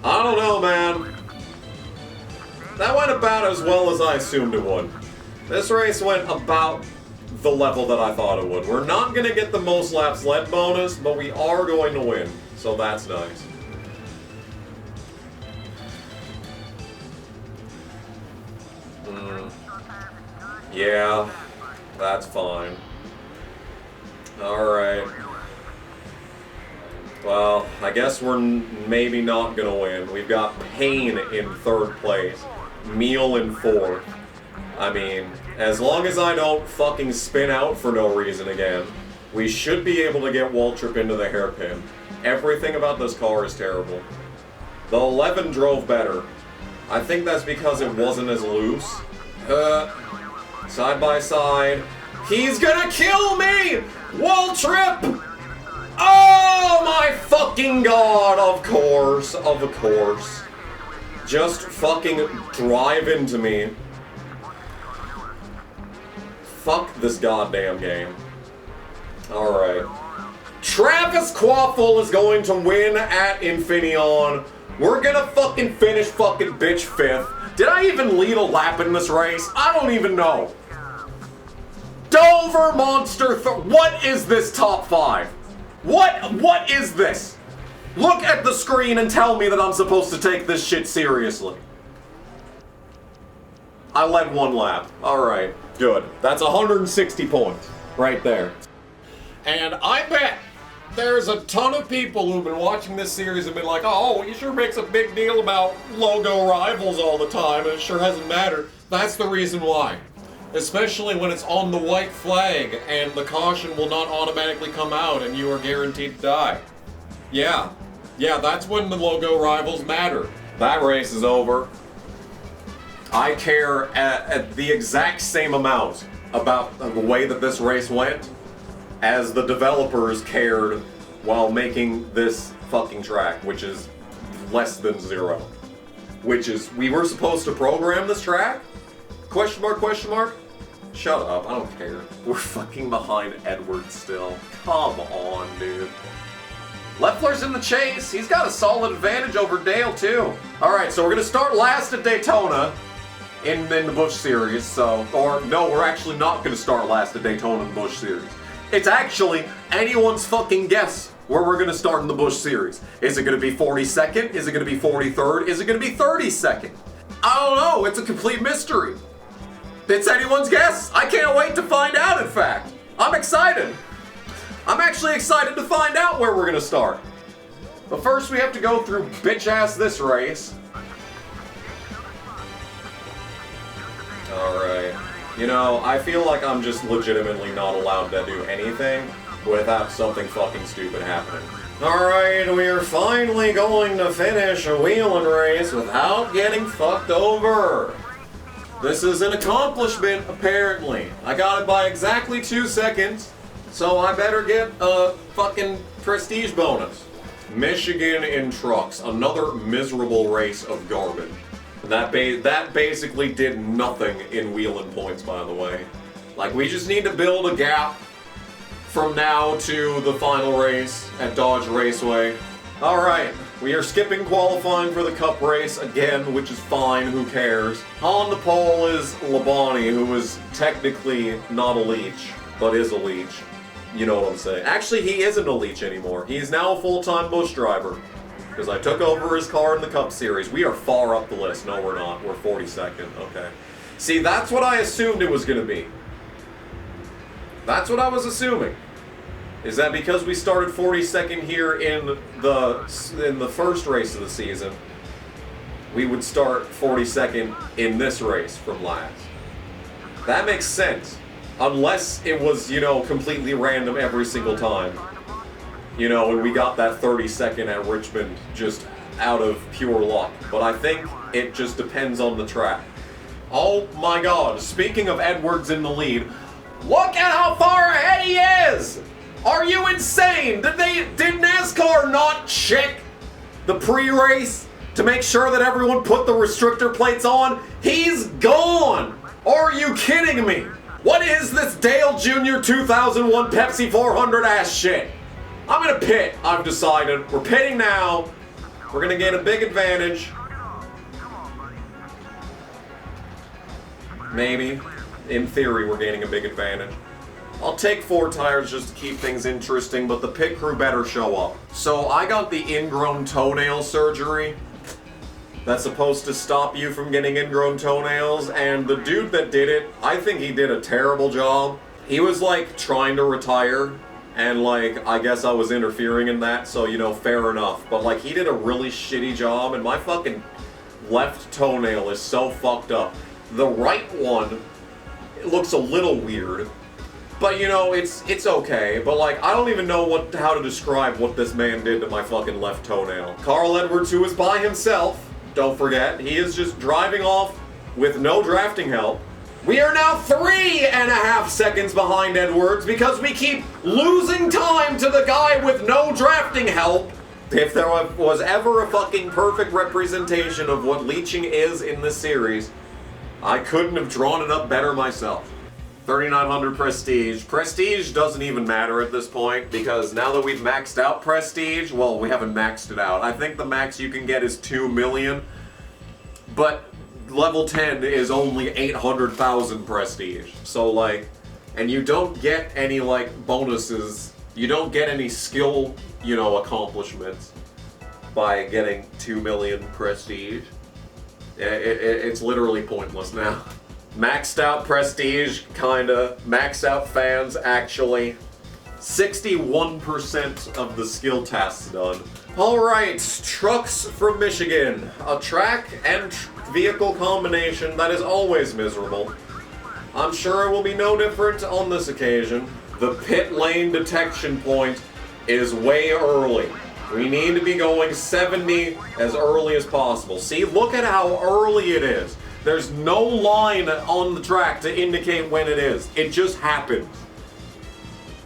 I don't know, man. That went about as well as I assumed it would. This race went about the level that I thought it would. We're not going to get the most laps led bonus, but we are going to win. So that's nice. Yeah, that's fine. Alright. Well, I guess we're maybe not gonna win. We've got Payne in 3rd place. Meal in 4th. I mean, as long as I don't fucking spin out for no reason again, we should be able to get Waltrip into the hairpin. Everything about this car is terrible. The 11 drove better. I think that's because it wasn't as loose. Side by side. He's gonna kill me! Waltrip! Oh my fucking god, of course, of course. Just fucking drive into me. Fuck this goddamn game. Alright. Travis Quaffle is going to win at Infineon. We're gonna fucking finish fucking bitch 5th. Did I even lead a lap in this race? I don't even know. Dover Monster what is this top 5? What is this? Look at the screen and tell me that I'm supposed to take this shit seriously. I led 1 lap. Alright, good. That's 160 points right there. And I bet there's a ton of people who've been watching this series and been like, oh, he sure makes a big deal about logo rivals all the time, and it sure hasn't mattered. That's the reason why. Especially when it's on the white flag, and the caution will not automatically come out, and you are guaranteed to die. Yeah, that's when the logo rivals matter. That race is over. I care at the exact same amount about the way that this race went as the developers cared while making this fucking track, which is less than 0. Which is, we were supposed to program this track? Question mark, question mark? Shut up, I don't care. We're fucking behind Edward still. Come on, dude. Loeffler's in the chase. He's got a solid advantage over Dale, too. All right, so we're going to start last at Daytona in the Busch Series. So, or no, we're actually not going to start last at Daytona in the Busch Series. It's actually anyone's fucking guess where we're going to start in the Busch Series. Is it going to be 42nd? Is it going to be 43rd? Is it going to be 32nd? I don't know. It's a complete mystery. It's anyone's guess. I can't wait to find out, in fact. I'm excited. I'm actually excited to find out where we're going to start. But first we have to go through bitch-ass this race. Alright. You know, I feel like I'm just legitimately not allowed to do anything without something fucking stupid happening. Alright, we are finally going to finish a wheeling race without getting fucked over. This is an accomplishment, apparently. I got it by exactly 2 seconds, so I better get a fucking prestige bonus. Michigan in trucks, another miserable race of garbage. That basically did nothing in wheeling points, by the way. Like, we just need to build a gap from now to the final race at Dodge Raceway. Alright, we are skipping qualifying for the Cup race again, which is fine, who cares. On the pole is Labonte, who is technically not a leech, but is a leech. You know what I'm saying. Actually, he isn't a leech anymore. He's now a full-time Busch driver. Because I took over his car in the Cup Series. We are far up the list. No, we're not. We're 42nd. Okay. See, that's what I assumed it was going to be. That's what I was assuming. Is that because we started 42nd here in the first race of the season, we would start 42nd in this race from last. That makes sense. Unless it was, you know, completely random every single time. You know, and we got that 32nd at Richmond just out of pure luck. But I think it just depends on the track. Oh my god, speaking of Edwards in the lead, look at how far ahead he is! Are you insane? Did NASCAR not check the pre-race to make sure that everyone put the restrictor plates on? He's gone! Are you kidding me? What is this Dale Jr. 2001 Pepsi 400 ass shit? I'm gonna pit, I've decided. We're pitting now. We're gonna gain a big advantage. Maybe. In theory, we're gaining a big advantage. I'll take 4 tires just to keep things interesting, but the pit crew better show up. So I got the ingrown toenail surgery. That's supposed to stop you from getting ingrown toenails, and the dude that did it, I think he did a terrible job. He was like trying to retire, and like, I guess I was interfering in that, so you know, fair enough. But like, he did a really shitty job, and my fucking left toenail is so fucked up. The right one, it looks a little weird, but you know, it's okay. But like, I don't even know how to describe what this man did to my fucking left toenail. Carl Edwards, who is by himself, don't forget, he is just driving off with no drafting help. We are now 3.5 seconds behind Edwards because we keep losing time to the guy with no drafting help. If there was ever a fucking perfect representation of what leeching is in this series, I couldn't have drawn it up better myself. 3900 Prestige. Prestige doesn't even matter at this point because now that we've maxed out Prestige, well, we haven't maxed it out. I think the max you can get is 2 million, but level 10 is only 800,000 Prestige. So like, and you don't get any like bonuses, you don't get any skill, you know, accomplishments by getting 2 million Prestige. It's literally pointless now. Maxed out Prestige, kinda. Maxed out fans, actually. 61% of the skill tasks done. Alright, trucks from Michigan. A track and vehicle combination that is always miserable. I'm sure it will be no different on this occasion. The pit lane detection point is way early. We need to be going 70 as early as possible. See, look at how early it is. There's no line on the track to indicate when it is. It just happens.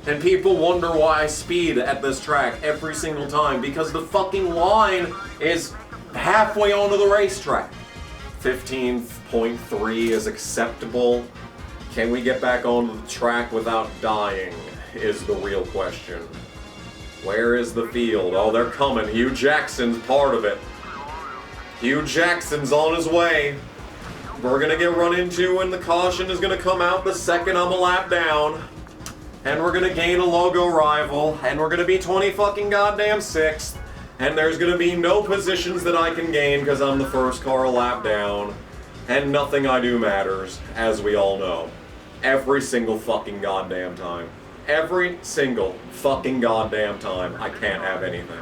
And people wonder why I speed at this track every single time, because the fucking line is halfway onto the racetrack. 15.3 is acceptable. Can we get back onto the track without dying is the real question. Where is the field? Oh, they're coming. Hugh Jackson's part of it. Hugh Jackson's on his way. We're gonna get run into and the caution is gonna come out the second I'm a lap down. And we're gonna gain a logo rival. And we're gonna be 20 fucking goddamn 6th. And there's gonna be no positions that I can gain because I'm the first car a lap down. And nothing I do matters, as we all know. Every single fucking goddamn time. Every single fucking goddamn time, I can't have anything.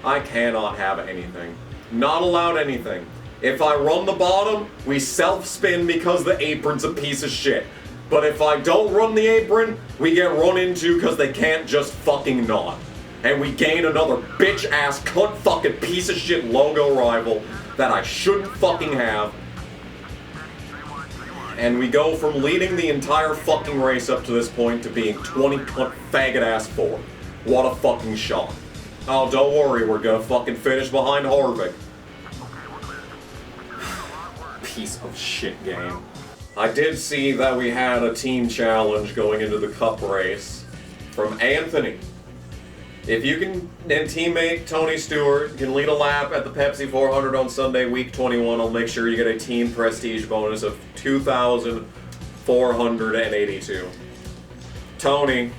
I cannot have anything. Not allowed anything. If I run the bottom, we self-spin because the apron's a piece of shit. But if I don't run the apron, we get run into because they can't just fucking not. And we gain another bitch-ass, cunt fucking piece of shit logo rival that I shouldn't fucking have. And we go from leading the entire fucking race up to this point to being 20 cunt faggot ass 4. What a fucking shock. Oh, don't worry, we're gonna fucking finish behind Harvick. Piece of shit game. I did see that we had a team challenge going into the cup race from Anthony. If you can, and teammate Tony Stewart can lead a lap at the Pepsi 400 on Sunday, week 21, I'll make sure you get a team prestige bonus of 2,482. Tony,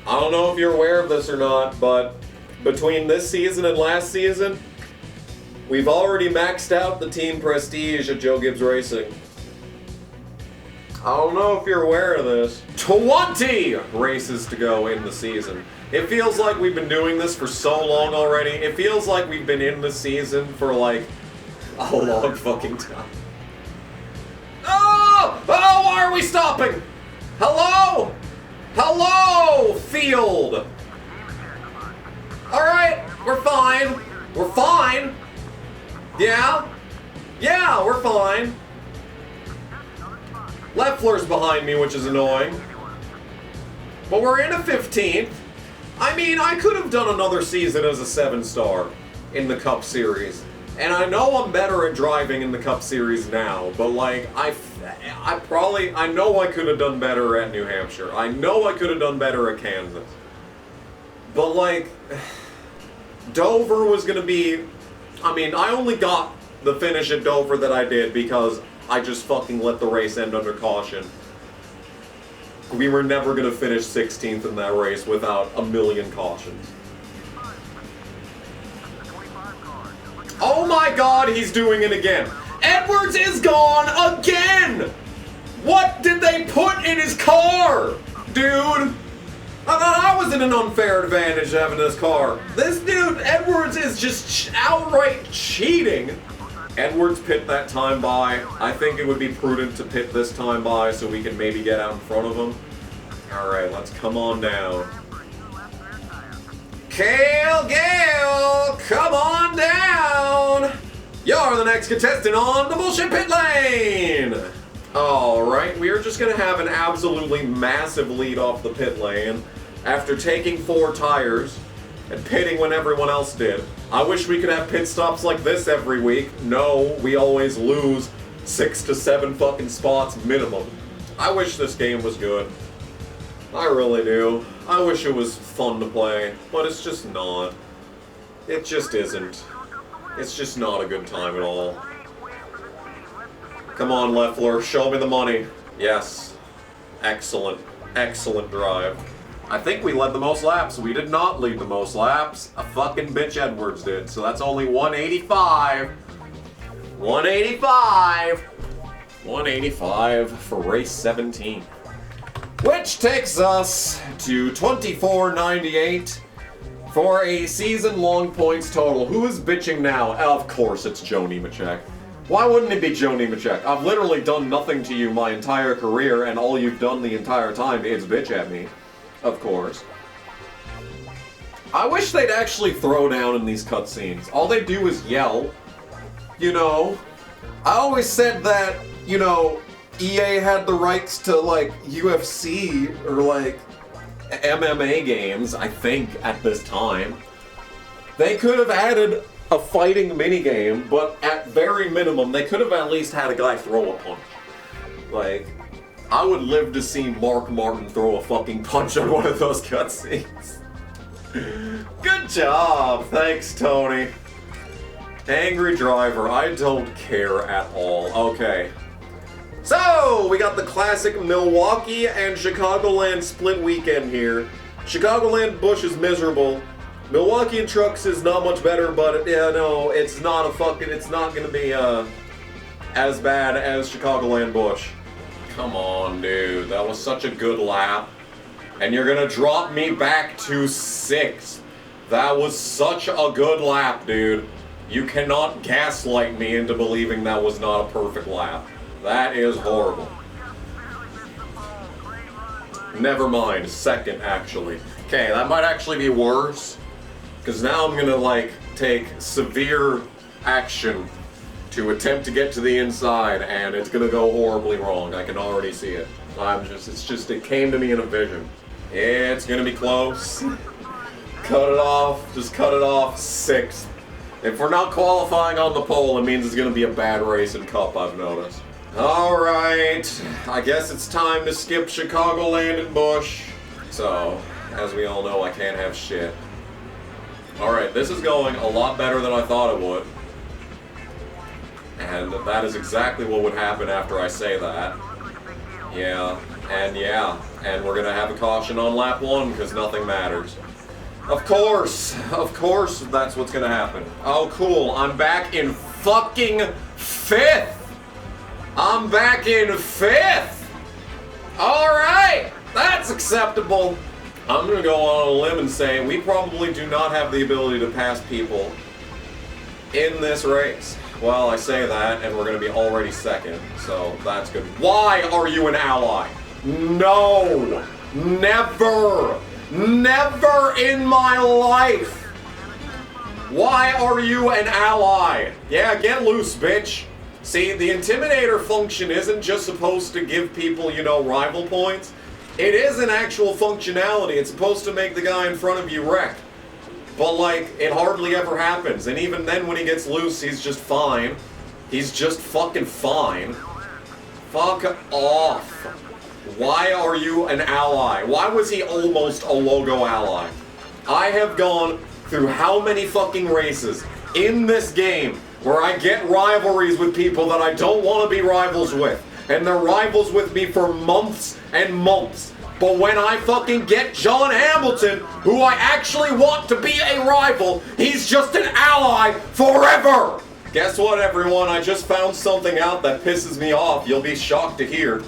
I don't know if you're aware of this or not, but between this season and last season, we've already maxed out the team prestige at Joe Gibbs Racing. I don't know if you're aware of this. 20 races to go in the season. It feels like we've been doing this for so long already. It feels like we've been in the season for like a long fucking time. Oh! Oh, why are we stopping? Hello? Hello, field! Alright, we're fine. We're fine. Yeah? Yeah, we're fine. Leffler's behind me, which is annoying. But we're in a 15th. I mean, I could have done another season as a 7-star in the Cup Series. And I know I'm better at driving in the Cup Series now, but like, I know I could have done better at New Hampshire. I know I could have done better at Kansas. But like, Dover was gonna be, I mean, I only got the finish at Dover that I did because I just fucking let the race end under caution. We were never gonna finish 16th in that race without a million cautions. Oh my god, he's doing it again. Edwards is gone again! What did they put in his car? Dude, I thought I was in an unfair advantage having this car. This dude, Edwards, is just outright cheating. Edwards pit that time by. I think it would be prudent to pit this time by so we can maybe get out in front of him. Alright, let's come on down. Pehl, come on down! You're the next contestant on the bullshit pit lane! Alright, we are just gonna have an absolutely massive lead off the pit lane after taking 4 tires and pitting when everyone else did. I wish we could have pit stops like this every week. No, we always lose 6 to 7 fucking spots minimum. I wish this game was good. I really do. I wish it was fun to play, but it's just not. It just isn't. It's just not a good time at all. Come on, Leffler, show me the money. Yes. Excellent. Excellent drive. I think we led the most laps. We did not lead the most laps. A fucking bitch Edwards did. So that's only 185. 185. 185 for race 17. Which takes us to 2498 for a season-long points total. Who is bitching now? Of course it's Joe Nemechek. Why wouldn't it be Joe Nemechek? I've literally done nothing to you my entire career, and all you've done the entire time is bitch at me. Of course. I wish they'd actually throw down in these cutscenes. All they do is yell. You know, I always said that, you know, EA had the rights to, like, UFC or, like, MMA games, I think, at this time. They could have added a fighting minigame, but at very minimum, they could have at least had a guy throw a punch. Like, I would live to see Mark Martin throw a fucking punch on one of those cutscenes. Good job. Thanks, Tony. Angry driver. I don't care at all. Okay. So, we got the classic Milwaukee and Chicagoland split weekend here. Chicagoland Busch is miserable. Milwaukee and Trucks is not much better, but yeah, no, it's not gonna be as bad as Chicagoland Busch. Come on, dude. That was such a good lap. And you're gonna drop me back to 6th. That was such a good lap, dude. You cannot gaslight me into believing that was not a perfect lap. That is horrible. Never mind, 2nd actually. Okay, that might actually be worse. Because now I'm gonna like take severe action to attempt to get to the inside, and it's gonna go horribly wrong. I can already see it. It came to me in a vision. It's gonna be close. Cut it off, just cut it off. 6th. If we're not qualifying on the pole, it means it's gonna be a bad race in Cup, I've noticed. Alright, I guess it's time to skip Chicagoland and Busch. So, as we all know, I can't have shit. Alright, this is going a lot better than I thought it would. And that is exactly what would happen after I say that. Yeah, and we're gonna have a caution on lap 1 because nothing matters. Of course, that's what's gonna happen. Oh, cool, I'm back in fucking 5th! I'm back in 5th! Alright, that's acceptable. I'm gonna go on a limb and say we probably do not have the ability to pass people in this race. Well, I say that, and we're gonna be already 2nd, so that's good. Why are you an ally? No! Never! Never in my life! Why are you an ally? Yeah, get loose, bitch. See, the Intimidator function isn't just supposed to give people, you know, rival points. It is an actual functionality. It's supposed to make the guy in front of you wreck. But, like, it hardly ever happens. And even then, when he gets loose, he's just fine. He's just fucking fine. Fuck off. Why are you an ally? Why was he almost a logo ally? I have gone through how many fucking races in this game where I get rivalries with people that I don't want to be rivals with. And they're rivals with me for months and months. But when I fucking get John Hamilton, who I actually want to be a rival, he's just an ally forever! Guess what, everyone? I just found something out that pisses me off. You'll be shocked to hear.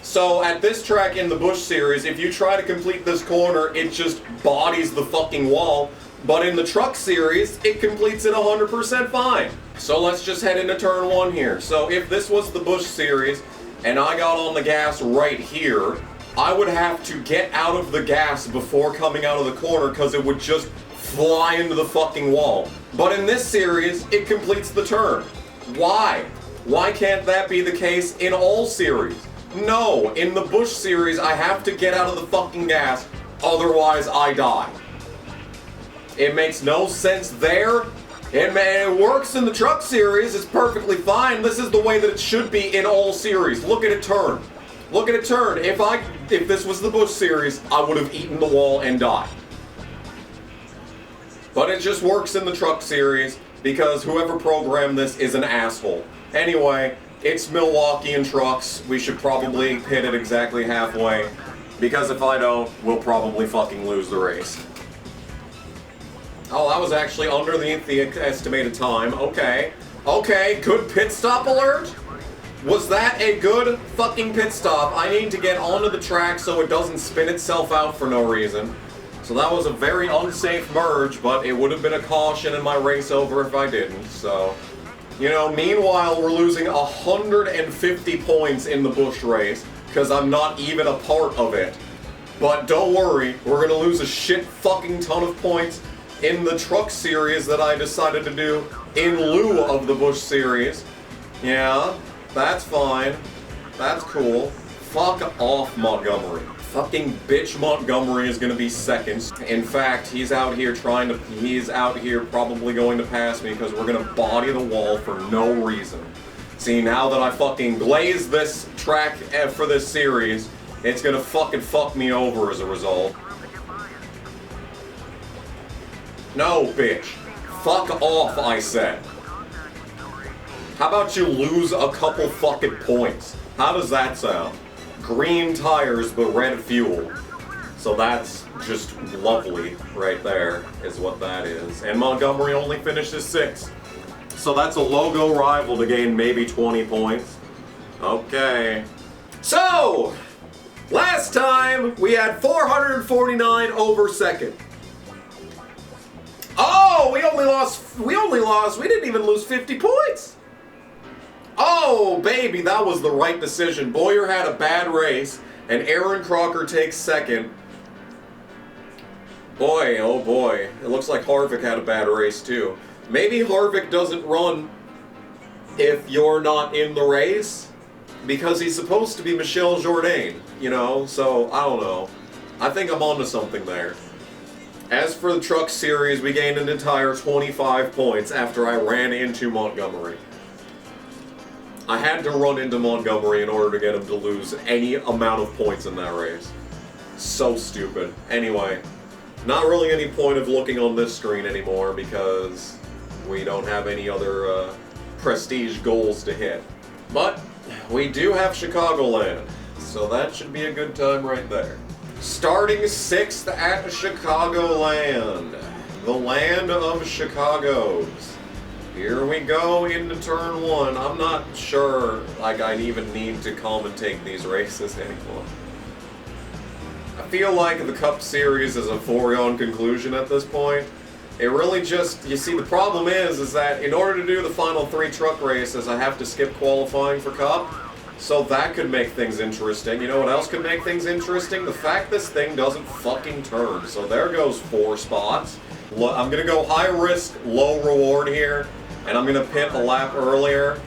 So at this track in the Busch series, if you try to complete this corner, it just bodies the fucking wall. But in the Truck series, it completes it 100% fine. So let's just head into turn 1 here. So if this was the Busch series, and I got on the gas right here, I would have to get out of the gas before coming out of the corner because it would just fly into the fucking wall. But in this series, it completes the turn. Why? Why can't that be the case in all series? No, in the Busch series, I have to get out of the fucking gas, otherwise I die. It makes no sense there. It works in the Truck series, it's perfectly fine. This is the way that it should be in all series. Look at it turn. Look at it turn. If this was the Busch series, I would have eaten the wall and died. But it just works in the Truck series because whoever programmed this is an asshole. Anyway, it's Milwaukee and Trucks. We should probably hit it exactly halfway because if I don't, we'll probably fucking lose the race. Oh, that was actually under the estimated time. Okay. Okay, good pit stop alert? Was that a good fucking pit stop? I need to get onto the track so it doesn't spin itself out for no reason. So that was a very unsafe merge, but it would have been a caution in my race over if I didn't, so... You know, meanwhile, we're losing 150 points in the Busch race, because I'm not even a part of it. But don't worry, we're gonna lose a shit fucking ton of points in the Truck series that I decided to do in lieu of the Busch series. Yeah, that's fine. That's cool. Fuck off, Montgomery. Fucking bitch Montgomery is gonna be 2nd. In fact, he's out here probably going to pass me because we're gonna body the wall for no reason. See, now that I fucking glazed this track for this series, it's gonna fucking fuck me over as a result. No, bitch. Fuck off, I said. How about you lose a couple fucking points? How does that sound? Green tires, but red fuel. So that's just lovely right there, is what that is. And Montgomery only finishes 6th. So that's a logo rival to gain maybe 20 points. Okay. So, last time we had 449 over second. Oh, we didn't even lose 50 points. Oh, baby, that was the right decision. Boyer had a bad race, and ERIN CROCKER takes second. Boy, oh boy, it looks like Harvick had a bad race too. Maybe Harvick doesn't run if you're not in the race, because he's supposed to be Michel Jourdain, you know, so I don't know. I think I'm onto something there. As for the truck series, we gained an entire 25 points after I ran into Montgomery. I had to run into Montgomery in order to get him to lose any amount of points in that race. So stupid. Anyway. Not really any point of looking on this screen anymore because we don't have any other prestige goals to hit. But we do have Chicagoland, so that should be a good time right there. Starting 6th at Chicagoland, the land of Chicago's. Here we go into turn 1. I'm not sure like I even need to commentate these races anymore. I feel like the Cup Series is a foregone conclusion at this point. It really just, you see, the problem is that in order to do the final 3 truck races, I have to skip qualifying for Cup. So that could make things interesting. You know what else could make things interesting? The fact this thing doesn't fucking turn. So there goes 4 spots. I'm gonna go high risk, low reward here, and I'm gonna pit a lap earlier.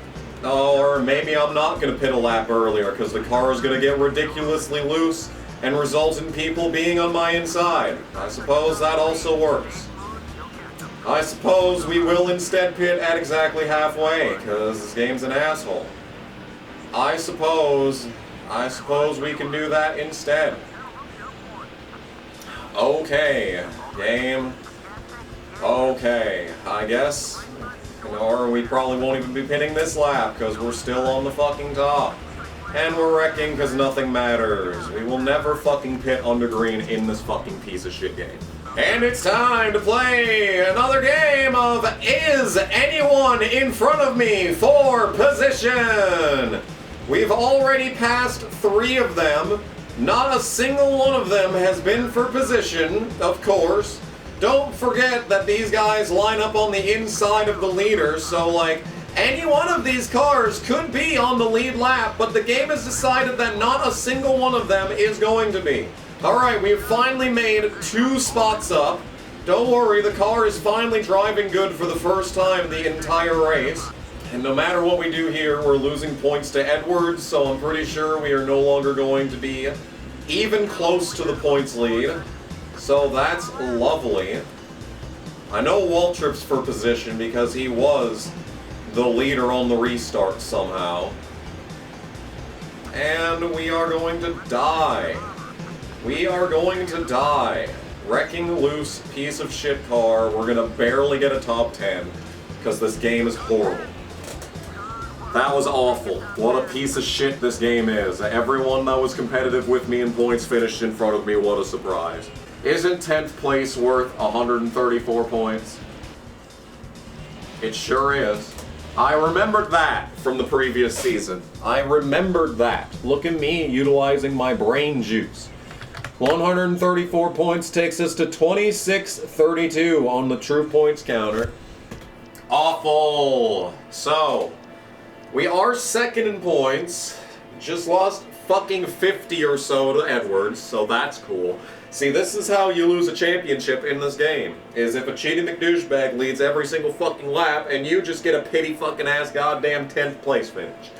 Or maybe I'm not gonna pit a lap earlier because the car is gonna get ridiculously loose and result in people being on my inside. I suppose that also works. I suppose we will instead pit at exactly halfway, because this game's an asshole. I suppose we can do that instead. Okay, game. Okay, I guess. Or we probably won't even be pitting this lap, because we're still on the fucking top. And we're wrecking because nothing matters. We will never fucking pit under green in this fucking piece of shit game. And it's time to play another game of Is Anyone in Front of Me for Position? We've already passed 3 of them. Not a single one of them has been for position, of course. Don't forget that these guys line up on the inside of the leader, so like, any one of these cars could be on the lead lap, but the game has decided that not a single one of them is going to be. Alright, we've finally made 2 spots up. Don't worry, the car is finally driving good for the first time the entire race. And no matter what we do here, we're losing points to Edwards, so I'm pretty sure we are no longer going to be even close to the points lead. So that's lovely. I know Waltrip's for position because he was the leader on the restart somehow. And we are going to die. We are going to die. Wrecking loose piece of shit car. We're gonna barely get a top 10 because this game is horrible. That was awful. What a piece of shit this game is. Everyone that was competitive with me in points finished in front of me. What a surprise. Isn't 10th place worth 134 points? It sure is. I remembered that from the previous season. I remembered that. Look at me utilizing my brain juice. 134 points takes us to 26-32 on the true points counter. Awful. So, we are second in points. Just lost fucking 50 or so to Edwards, so that's cool. See, this is how you lose a championship in this game, is if a cheating McDouchebag leads every single fucking lap and you just get a pity fucking ass goddamn 10th place finish.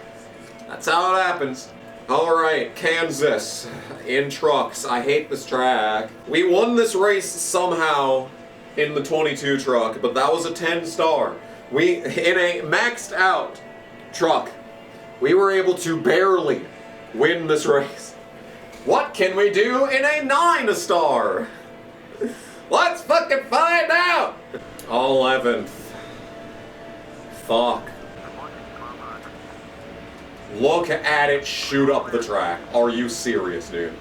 That's how it happens. Alright, Kansas, in trucks. I hate this track. We won this race somehow in the 22 truck, but that was a 10-star. In a maxed out truck, we were able to barely win this race. What can we do in a 9-star? Let's fucking find out! 11th. Fuck. Look at it shoot up the track. Are you serious, dude?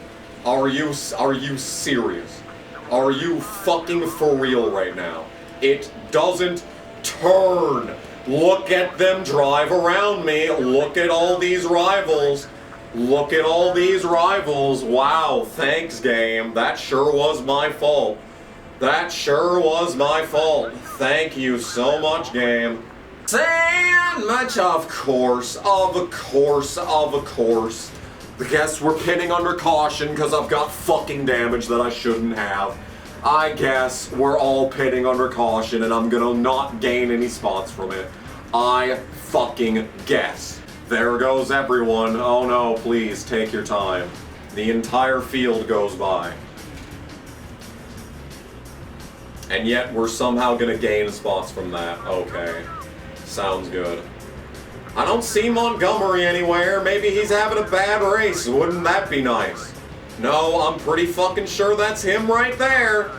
Are you serious? Are you fucking for real right now? It doesn't turn. Look at them drive around me. Look at all these rivals. Look at all these rivals. Wow, thanks, game. That sure was my fault. That sure was my fault. Thank you so much, game. Sandwich, of course. Guess we're pinning under caution because I've got fucking damage that I shouldn't have. I guess we're all pinning under caution and I'm gonna not gain any spots from it. I fucking guess. There goes everyone. Oh no, please take your time. The entire field goes by. And yet we're somehow gonna gain spots from that. Okay. Sounds good. I don't see Montgomery anywhere. Maybe he's having a bad race. Wouldn't that be nice? No, I'm pretty fucking sure that's him right there.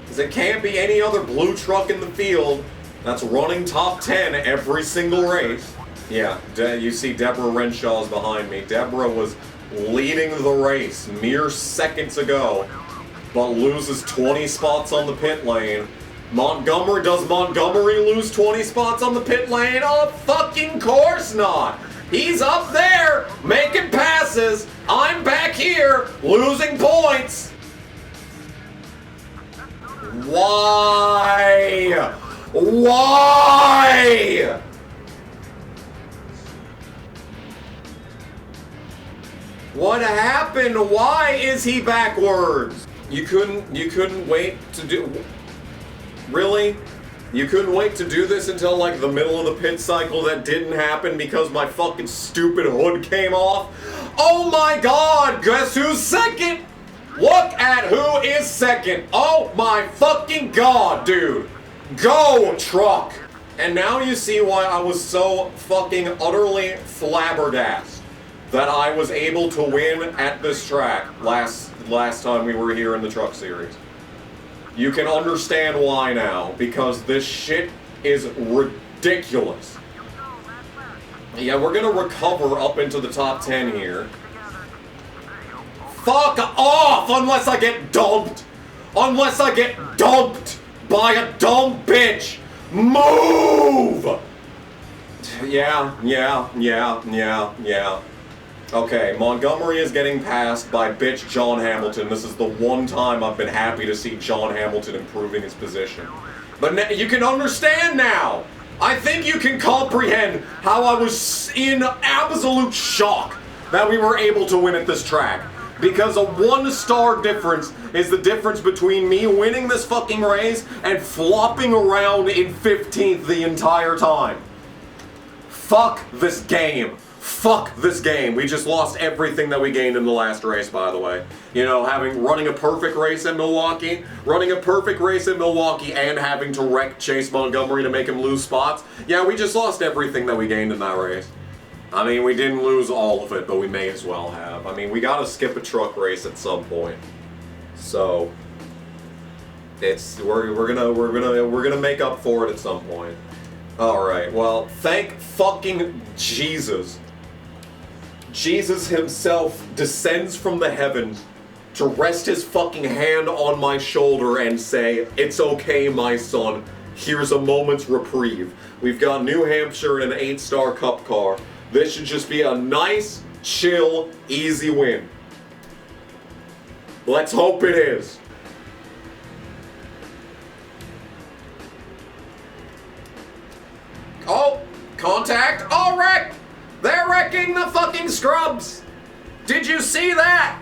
Because it can't be any other blue truck in the field that's running top 10 every single race. Yeah, you see Deborah Renshaw's behind me. Deborah was leading the race mere seconds ago, but loses 20 spots on the pit lane. Does Montgomery lose 20 spots on the pit lane? Oh, fucking course not. He's up there making passes. I'm back here losing points. Why? Why? What happened? Why is he backwards? You couldn't wait to do... Really? You couldn't wait to do this until like the middle of the pit cycle? That didn't happen because my fucking stupid hood came off? Oh my god! Guess who's second? Look at who is second! Oh my fucking god, dude! Go, truck! And now you see why I was so fucking utterly flabbergasted that I was able to win at this track last time we were here in the truck series. You can understand why now, because this shit is ridiculous. Yeah, we're gonna recover up into the top 10 here. Fuck off unless I get dumped! Unless I get dumped by a dumb bitch! Move! Yeah. Okay, Montgomery is getting passed by bitch John Hamilton. This is the one time I've been happy to see John Hamilton improving his position. But you can understand now! I think you can comprehend how I was in absolute shock that we were able to win at this track. Because a 1-star difference is the difference between me winning this fucking race and flopping around in 15th the entire time. Fuck this game. Fuck this game. We just lost everything that we gained in the last race, by the way. You know, running a perfect race in Milwaukee, and having to wreck Chase Montgomery to make him lose spots. Yeah, we just lost everything that we gained in that race. I mean, we didn't lose all of it, but we may as well have. I mean, we gotta skip a truck race at some point. So we're gonna make up for it at some point. All right. Well, thank fucking Jesus. Jesus himself descends from the heavens to rest his fucking hand on my shoulder and say, "It's okay, my son. Here's a moment's reprieve. We've got New Hampshire in an 8-star cup car. This should just be a nice, chill, easy win. Let's hope it is." Oh, contact. Oh, wreck! They're wrecking the fucking scrubs! Did you see that?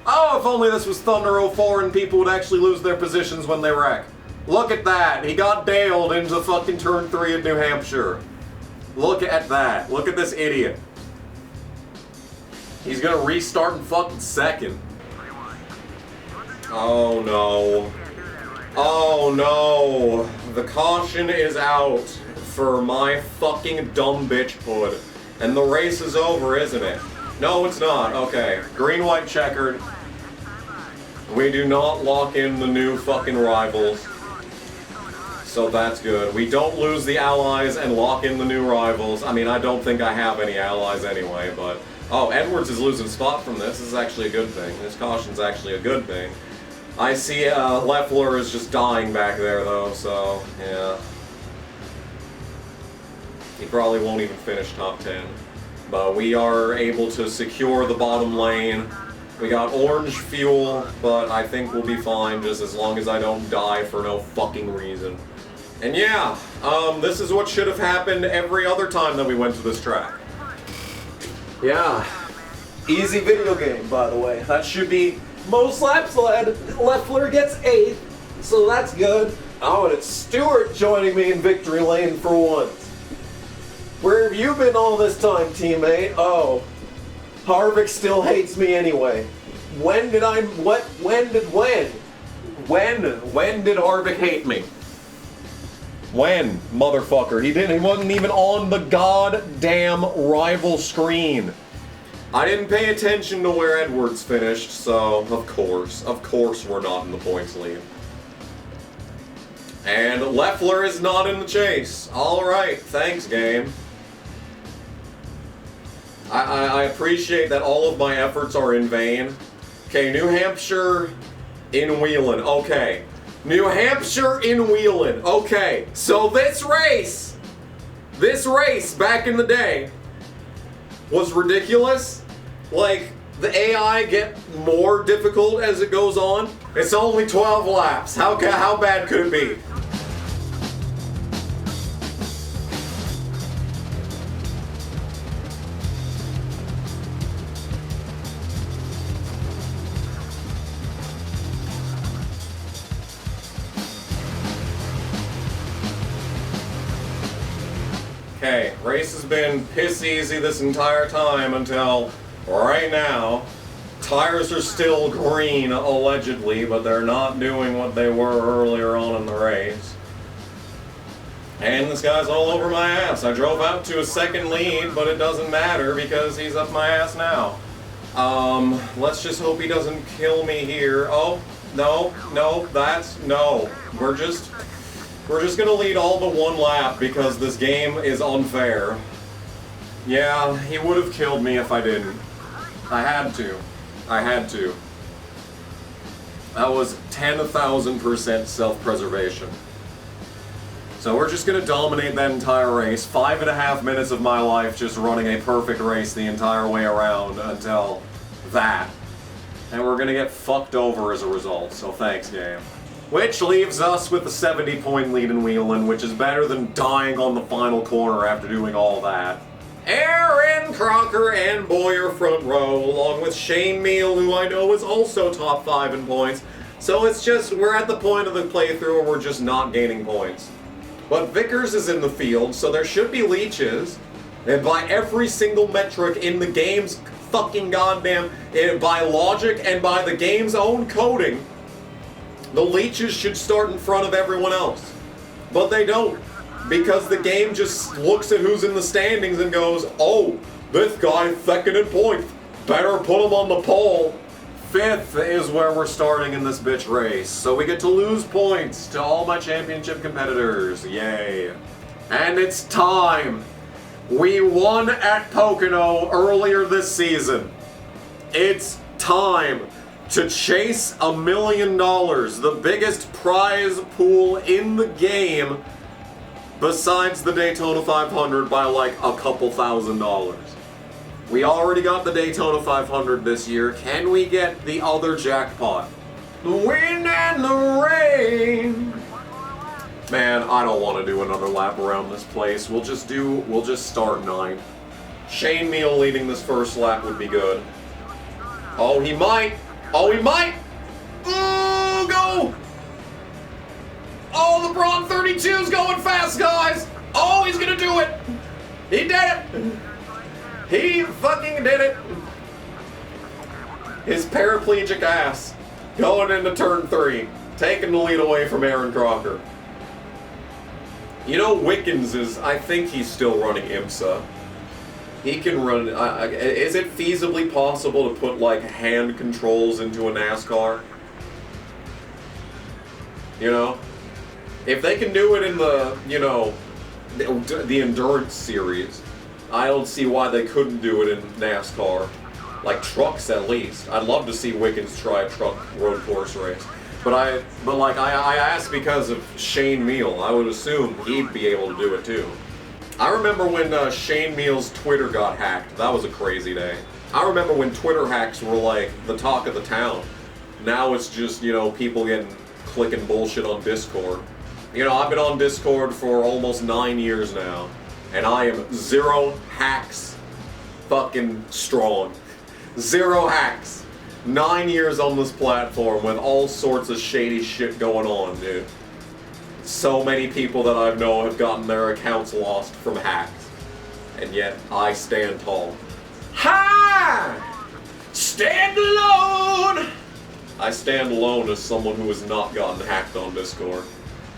Oh, if only this was Thunder 04 and people would actually lose their positions when they wreck. Look at that. He got bailed into fucking turn 3 at New Hampshire. Look at that. Look at this idiot. He's gonna restart in fucking second. Oh no. Oh no. The caution is out for my fucking dumb bitch hood. And the race is over, isn't it? No, it's not. Okay. Green, white, checkered. We do not lock in the new fucking rivals. So that's good. We don't lose the allies and lock in the new rivals. I mean, I don't think I have any allies anyway, but... Oh, Edwards is losing spot from this. This is actually a good thing. This caution's actually a good thing. I see Leffler is just dying back there, though, so, yeah. He probably won't even finish top 10. But we are able to secure the bottom lane. We got orange fuel, but I think we'll be fine just as long as I don't die for no fucking reason. And yeah, this is what should have happened every other time that we went to this track. Yeah. Easy video game, by the way. That should be most laps led. Leffler gets 8th, so that's good. Oh, and it's Stewart joining me in victory lane for once. Where have you been all this time, teammate? Oh, Harvick still hates me anyway. When did Harvick hate me? When, motherfucker? He wasn't even on the goddamn rival screen. I didn't pay attention to where Edwards finished, so of course we're not in the points lead. And Leffler is not in the chase. Alright, thanks, game. I appreciate that all of my efforts are in vain. Okay, New Hampshire in Wheeling. Okay. New Hampshire in Wheeling. Okay. So this race back in the day was ridiculous. Like, the AI get more difficult as it goes on. It's only 12 laps. How bad could it be? Okay, race has been piss easy this entire time until right now. Tires are still green, allegedly, but they're not doing what they were earlier on in the race. And this guy's all over my ass. I drove out to a second lead, but it doesn't matter because he's up my ass now. Let's just hope he doesn't kill me here. Oh, no, no. We're just gonna lead all but one lap because this game is unfair. Yeah, he would have killed me if I didn't. I had to. That was 10,000% self-preservation. So we're just gonna dominate that entire race. 5.5 minutes of my life just running a perfect race the entire way around until that. And we're gonna get fucked over as a result, so thanks, game. Which leaves us with a 70-point lead in Wheeling, which is better than dying on the final corner after doing all that. ERIN, Crocker, and Boyer front row, along with Shane Meal, who I know is also top 5 in points. So it's just, we're at the point of the playthrough where we're just not gaining points. But Vickers is in the field, so there should be leeches. And by every single metric in the game's fucking goddamn, by logic and by the game's own coding, the leeches should start in front of everyone else. But they don't. Because the game just looks at who's in the standings and goes, oh, this guy second in points. Better put him on the pole. 5th is where we're starting in this bitch race. So we get to lose points to all my championship competitors. Yay. And it's time. We won at Pocono earlier this season. It's time to chase $1 million, the biggest prize pool in the game, besides the Daytona 500 by like a couple $1,000s. We already got the Daytona 500 this year. Can we get the other jackpot? The wind and the rain. Man, I don't want to do another lap around this place. We'll just start 9th. Shane Meal leading this first lap would be good. Oh, he might. Oh, he might. Ooh, go. Oh, LeBron 32's going fast, guys. Oh, he's gonna do it. He did it. He fucking did it. His paraplegic ass going into turn 3, taking the lead away from Aaron Crocker. You know, Wickens is, I think he's still running IMSA. He can run, is it feasibly possible to put like hand controls into a NASCAR? you know? If they can do it in the, you know, the endurance series, I don't see why they couldn't do it in NASCAR. Like trucks, at least. I'd love to see Wickens try a truck road course race. But I asked because of Shane Meal. I would assume he'd be able to do it too. I remember when Shane Meal's Twitter got hacked. That was a crazy day. I remember when Twitter hacks were like the talk of the town. Now it's just, you know, people clicking bullshit on Discord. You know, I've been on Discord for almost 9 years now, and I am 0 hacks fucking strong. 0 hacks. 9 years on this platform with all sorts of shady shit going on, dude. So many people that I know have gotten their accounts lost from hacks. And yet, I stand tall. Ha! Stand alone! I stand alone as someone who has not gotten hacked on Discord.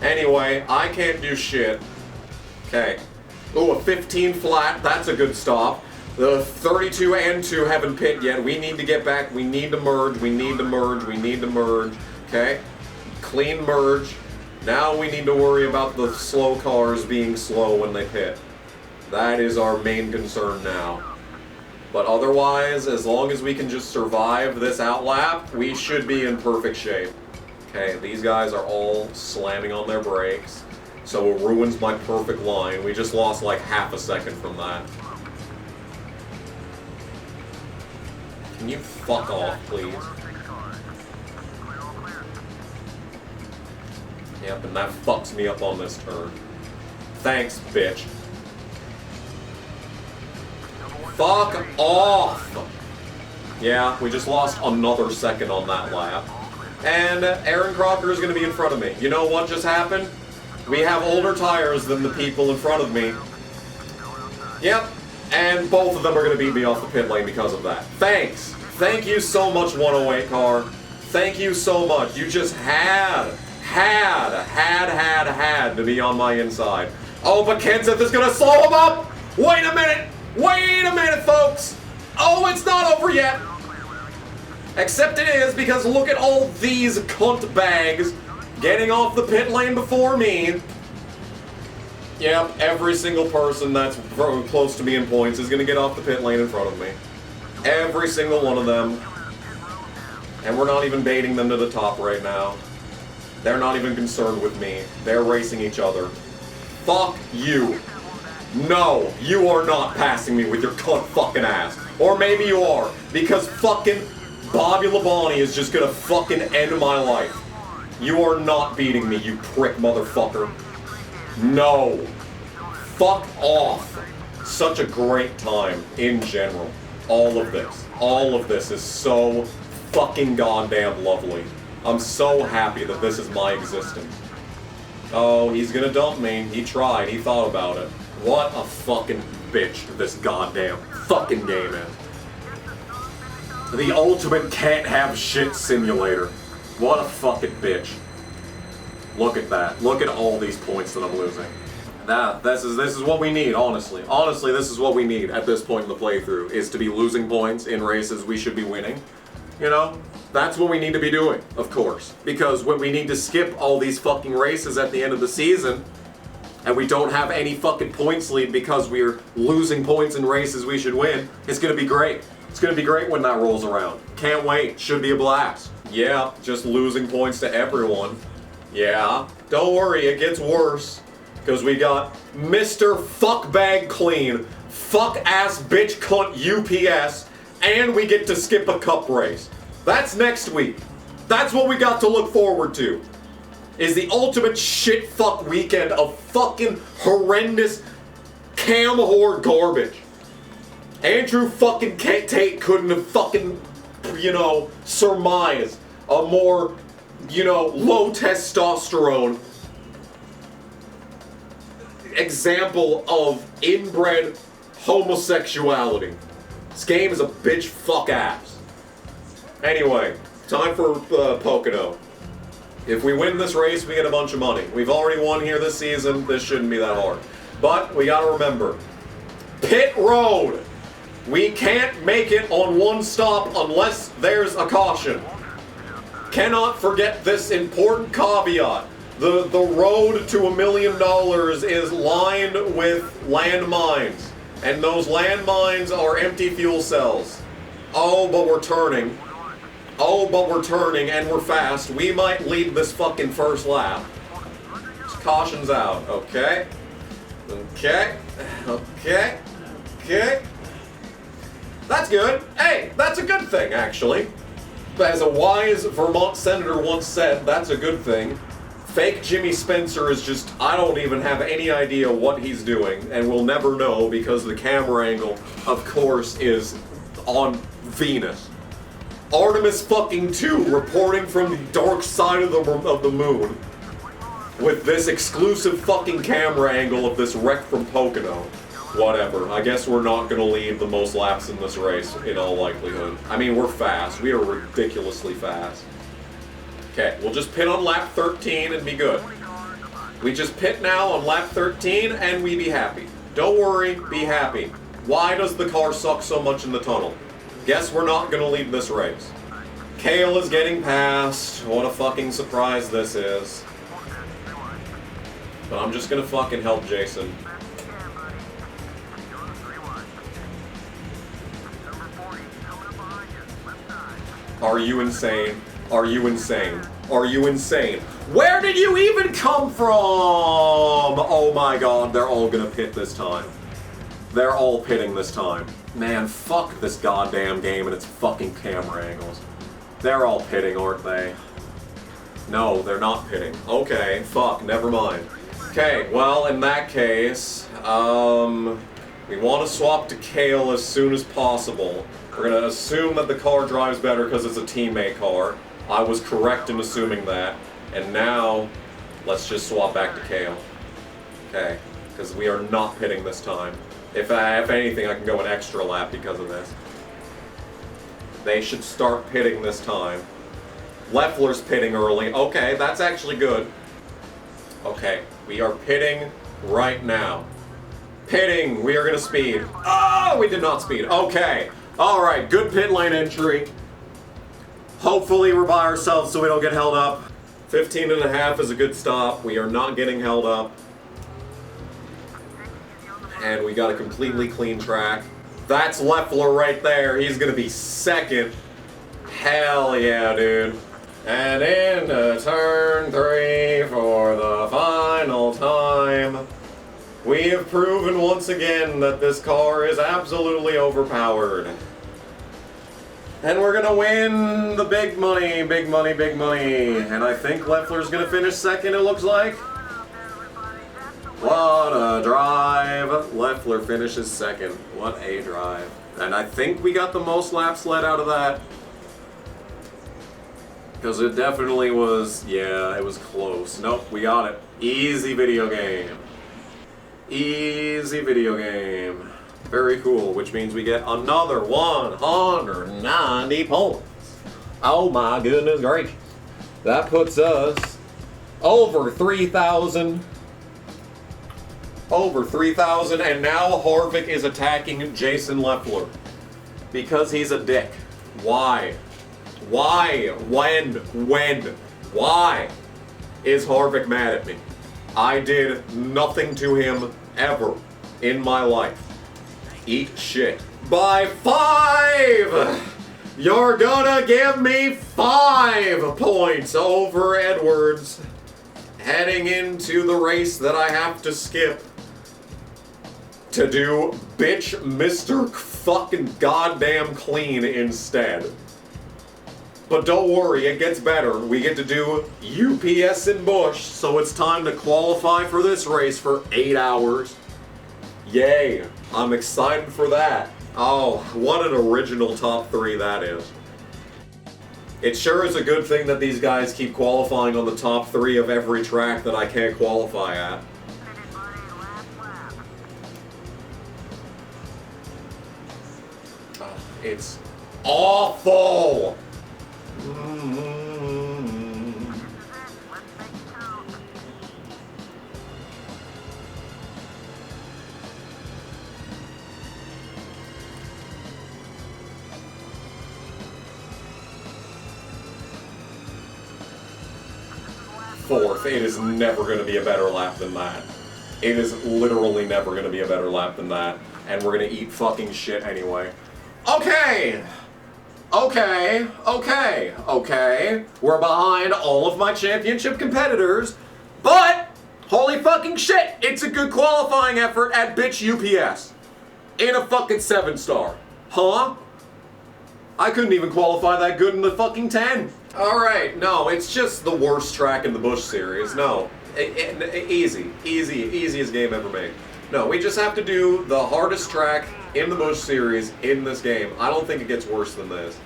Anyway, I can't do shit. Okay. Ooh, a 15 flat, that's a good stop. The 32 and 2 haven't pit yet. We need to get back. We need to merge. We need to merge. We need to merge. Okay? Clean merge. Now we need to worry about the slow cars being slow when they pit. That is our main concern now. But otherwise, as long as we can just survive this outlap, we should be in perfect shape. Okay, these guys are all slamming on their brakes, so it ruins my perfect line. We just lost like half a second from that. Can you fuck off, please? Yep, and that fucks me up on this turn. Thanks, bitch. Fuck off! Yeah, we just lost another second on that lap. And ERIN CROCKER is going to be in front of me. You know what just happened? We have older tires than the people in front of me. Yep, and both of them are going to beat me off the pit lane because of that. Thanks! Thank you so much, 108 car. Thank you so much. You just had to be on my inside. Oh, but Kenseth is going to slow him up! Wait a minute! Wait a minute, folks! Oh, it's not over yet! Except it is, because look at all these cunt bags getting off the pit lane before me. Yep, every single person that's close to me in points is going to get off the pit lane in front of me. Every single one of them. And we're not even baiting them to the top right now. They're not even concerned with me. They're racing each other. Fuck you. No, you are not passing me with your cunt fucking ass. Or maybe you are, because fucking Bobby Labonte is just gonna fucking end my life. You are not beating me, you prick motherfucker. No. Fuck off. Such a great time, in general. All of this is so fucking goddamn lovely. I'm so happy that this is my existence. Oh, he's gonna dump me. He tried, he thought about it. What a fucking bitch this goddamn fucking game is. The ultimate can't have shit simulator. What a fucking bitch. Look at that. Look at all these points that I'm losing. This is what we need, honestly. Honestly, this is what we need at this point in the playthrough, is to be losing points in races we should be winning. You know? That's what we need to be doing, of course. Because when we need to skip all these fucking races at the end of the season, and we don't have any fucking points lead because we're losing points in races we should win, it's gonna be great. It's gonna be great when that rolls around. Can't wait. Should be a blast. Yeah, just losing points to everyone. Yeah, don't worry, it gets worse. Because we got Mr. Fuckbag Clean, fuck-ass bitch cunt UPS, and we get to skip a cup race. That's next week. That's what we got to look forward to. Is the ultimate shit fuck weekend of fucking horrendous cam whore garbage. Andrew fucking Tate couldn't have fucking, you know, surmised a more, you know, low testosterone example of inbred homosexuality. This game is a bitch fuck ass. Anyway, time for Pocono. If we win this race, we get a bunch of money. We've already won here this season. This shouldn't be that hard. But we gotta remember, pit road. We can't make it on one stop unless there's a caution. Cannot forget this important caveat. The road to $1 million is lined with landmines. And those landmines are empty fuel cells. Oh, but we're turning. Oh, but we're turning and we're fast. We might lead this fucking first lap. Just caution's out. Okay. Okay. Okay. Okay. That's good. Hey, that's a good thing, actually. As a wise Vermont senator once said, that's a good thing. Fake Jimmy Spencer is just, I don't even have any idea what he's doing, and we'll never know because the camera angle, of course, is on Venus. Artemis fucking 2 reporting from the dark side of the moon with this exclusive fucking camera angle of this wreck from Pocono. Whatever, I guess we're not gonna lead the most laps in this race, in all likelihood. I mean, we're fast. We are ridiculously fast. Okay, we'll just pit on lap 13 and be good. We just pit now on lap 13 and we be happy. Don't worry, be happy. Why does the car suck so much in the tunnel? Guess we're not gonna lead this race. Pehl is getting past. What a fucking surprise this is. But I'm just gonna fucking help Jason. Are you insane? Are you insane? Are you insane? Where did you even come from? Oh my god, they're all gonna pit this time. They're all pitting this time. Man, fuck this goddamn game and its fucking camera angles. They're all pitting, aren't they? No, they're not pitting. Okay, fuck, never mind. Okay, well, in that case, we want to swap to Pehl as soon as possible. We're gonna assume that the car drives better because it's a teammate car. I was correct in assuming that. And now, let's just swap back to Pehl. Okay, because we are not pitting this time. If anything, I can go an extra lap because of this. They should start pitting this time. Leffler's pitting early. Okay, that's actually good. Okay, we are pitting right now. Pitting, we are gonna speed. Oh, we did not speed. Okay. Alright, good pit lane entry. Hopefully we're by ourselves so we don't get held up. 15.5 is a good stop. We are not getting held up. And we got a completely clean track. That's Leffler right there. He's gonna be second. Hell yeah, dude. And into turn 3 for the final time. We have proven once again that this car is absolutely overpowered. And we're gonna win the big money, big money, big money. And I think Leffler's gonna finish second, it looks like. What a drive. Leffler finishes second. What a drive. And I think we got the most laps led out of that. Because it definitely was, yeah, it was close. Nope, we got it. Easy video game. Easy video game. Very cool, which means we get another 190 points. Oh my goodness gracious. That puts us over 3,000. Over 3,000, and now Harvick is attacking Jason Leffler. Because he's a dick. Why? Why? When? Why is Harvick mad at me? I did nothing to him ever in my life. Eat shit. By 5! You're gonna give me 5 points over Edwards. Heading into the race that I have to skip. To do bitch Mr. fucking goddamn clean instead. But don't worry, it gets better. We get to do UPS in Bush, so it's time to qualify for this race for 8 hours. Yay, I'm excited for that. Oh, what an original top 3 that is. It sure is a good thing that these guys keep qualifying on the top 3 of every track that I can't qualify at. Oh, it's awful! 4th, it is never going to be a better lap than that. It is literally never going to be a better lap than that. And we're going to eat fucking shit anyway. Okay! Okay. We're behind all of my championship competitors, but holy fucking shit, it's a good qualifying effort at bitch UPS. In a fucking 7-star. Huh? I couldn't even qualify that good in the fucking 10. Alright, no, it's just the worst track in the Busch series. No. Easiest game ever made. No, we just have to do the hardest track in the Busch series in this game. I don't think it gets worse than this.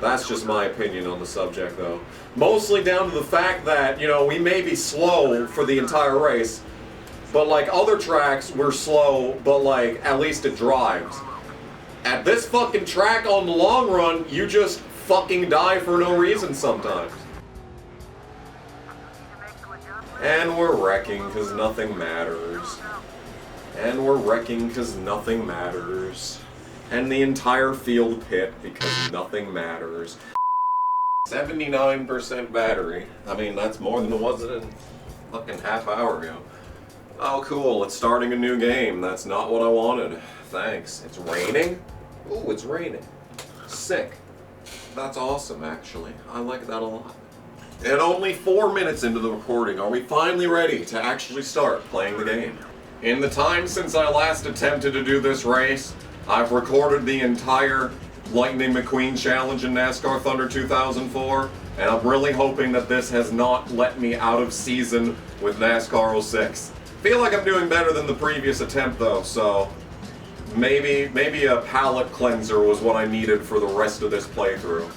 That's just my opinion on the subject, though. Mostly down to the fact that, you know, we may be slow for the entire race, but like other tracks, we're slow, but like, at least it drives. At this fucking track on the long run, you just fucking die for no reason sometimes. And we're wrecking because nothing matters. And we're wrecking because nothing matters. And the entire field pit because nothing matters. 79% battery. I mean, that's more than it was in a fucking half hour ago. Oh, cool, it's starting a new game. That's not what I wanted. Thanks. It's raining? Ooh, it's raining. Sick. That's awesome, actually. I like that a lot. And only 4 minutes into the recording are we finally ready to actually start playing the game. In the time since I last attempted to do this race, I've recorded the entire Lightning McQueen Challenge in NASCAR Thunder 2004, and I'm really hoping that this has not let me out of season with NASCAR 06. Feel like I'm doing better than the previous attempt though, so maybe a palate cleanser was what I needed for the rest of this playthrough.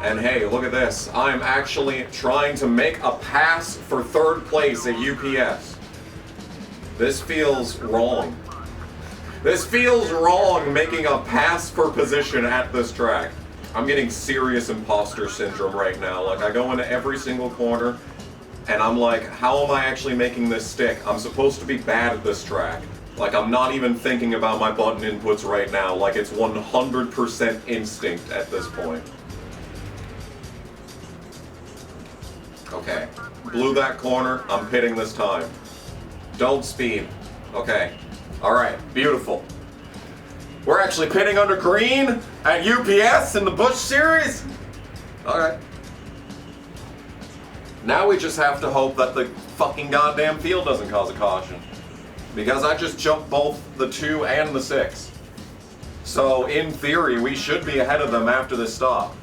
And hey, look at this. I'm actually trying to make a pass for 3rd place at UPS. This feels wrong. This feels wrong, making a pass for position at this track. I'm getting serious imposter syndrome right now. Like, I go into every single corner, and I'm like, how am I actually making this stick? I'm supposed to be bad at this track. Like, I'm not even thinking about my button inputs right now. Like, it's 100% instinct at this point. Okay, blew that corner. I'm pitting this time. Don't speed. Okay. Alright, beautiful. We're actually pitting under green at UPS in the Busch series? Alright. Now we just have to hope that the fucking goddamn field doesn't cause a caution. Because I just jumped both the 2 and the 6. So, in theory, we should be ahead of them after this stop.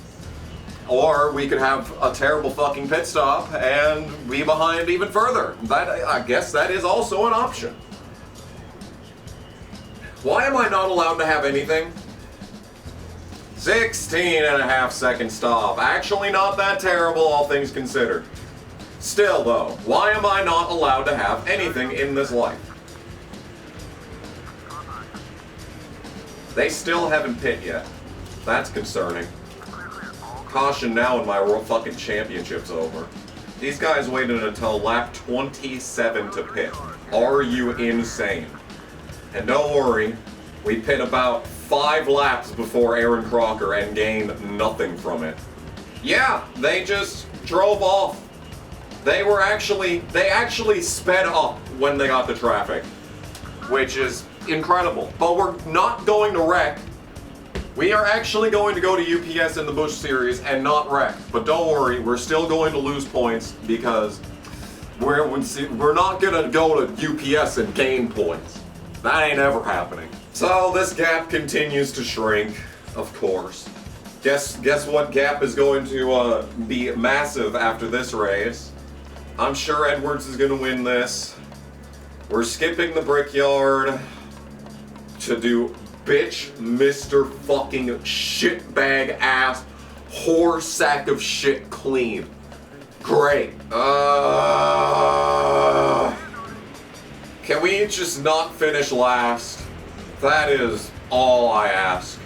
Or we could have a terrible fucking pit stop and be behind even further. I guess that is also an option. Why am I not allowed to have anything? 16.5 second stop. Actually not that terrible, all things considered. Still though, why am I not allowed to have anything in this life? They still haven't pit yet. That's concerning. Caution now and my world fucking championship's over. These guys waited until lap 27 to pit. Are you insane? And don't worry, we pit about 5 laps before ERIN CROCKER and gained nothing from it. Yeah, they just drove off. They actually sped up when they got to traffic, which is incredible. But we're not going to wreck. We are actually going to go to UPS in the Busch series and not wreck. But don't worry, we're still going to lose points because we're not gonna go to UPS and gain points. That ain't ever happening. So this gap continues to shrink, of course. Guess what gap is going to be massive after this race? I'm sure Edwards is gonna win this. We're skipping the Brickyard to do bitch Mr. fucking shitbag ass whore sack of shit clean. Great. Can we just not finish last? That is all I ask.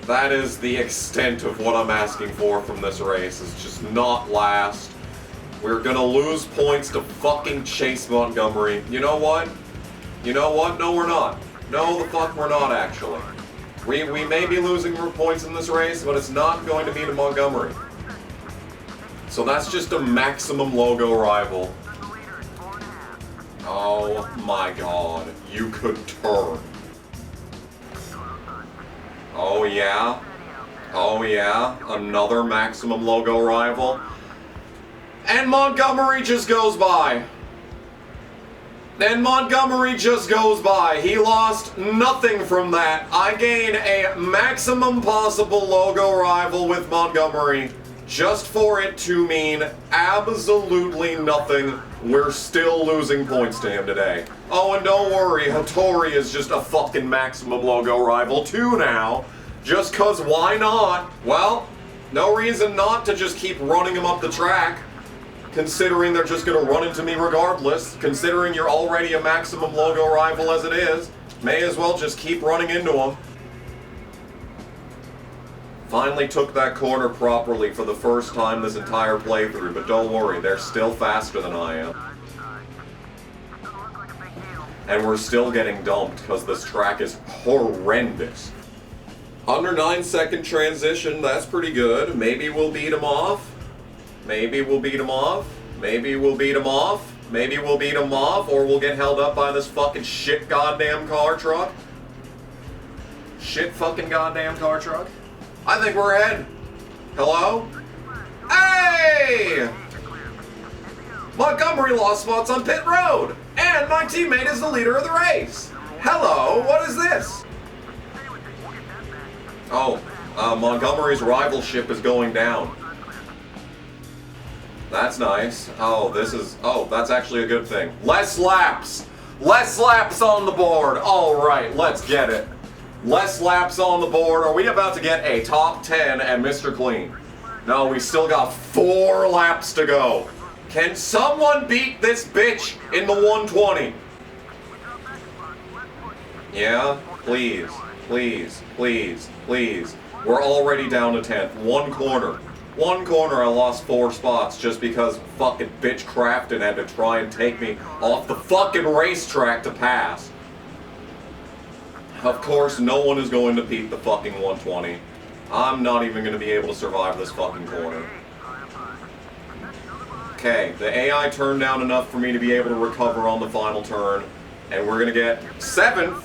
That is the extent of what I'm asking for from this race, is just not last. We're gonna lose points to fucking Chase Montgomery. You know what? You know what? No, we're not. No, the fuck we're not, actually. We may be losing points in this race, but it's not going to be to Montgomery. So that's just a maximum logo rival. Oh my god, you could turn. Oh yeah? Oh yeah? Another maximum logo rival? And Montgomery just goes by. And Montgomery just goes by. He lost nothing from that. I gain a maximum possible logo rival with Montgomery just for it to mean absolutely nothing. We're still losing points to him today. Oh, and don't worry, Hattori is just a fucking maximum logo rival too now. Just cause why not? Well, no reason not to just keep running him up the track. Considering they're just gonna run into me regardless. Considering you're already a maximum logo rival as it is. May as well just keep running into him. Finally took that corner properly for the first time this entire playthrough, but don't worry, they're still faster than I am. And we're still getting dumped because this track is horrendous. Under 9-second transition, that's pretty good. Maybe we'll beat him off. Maybe we'll beat him off. Maybe we'll beat him off. Maybe we'll beat him off, or we'll get held up by this fucking shit goddamn car truck. Shit fucking goddamn car truck. I think we're ahead. Hello? Hey! Montgomery lost spots on pit road, and my teammate is the leader of the race. Hello, what is this? Oh, Montgomery's rivalship is going down. That's nice. Oh, that's actually a good thing. Less laps! Less laps on the board! Alright, let's get it. Less laps on the board. Are we about to get a top 10 and Mr. Clean? No, we still got 4 laps to go. Can someone beat this bitch in the 120? Yeah? Please. Please. Please. Please. We're already down to 10th. One corner I lost 4 spots just because fucking bitch Crafton had to try and take me off the fucking racetrack to pass. Of course, no one is going to beat the fucking 120. I'm not even going to be able to survive this fucking corner. Okay, the AI turned down enough for me to be able to recover on the final turn, and we're going to get 7th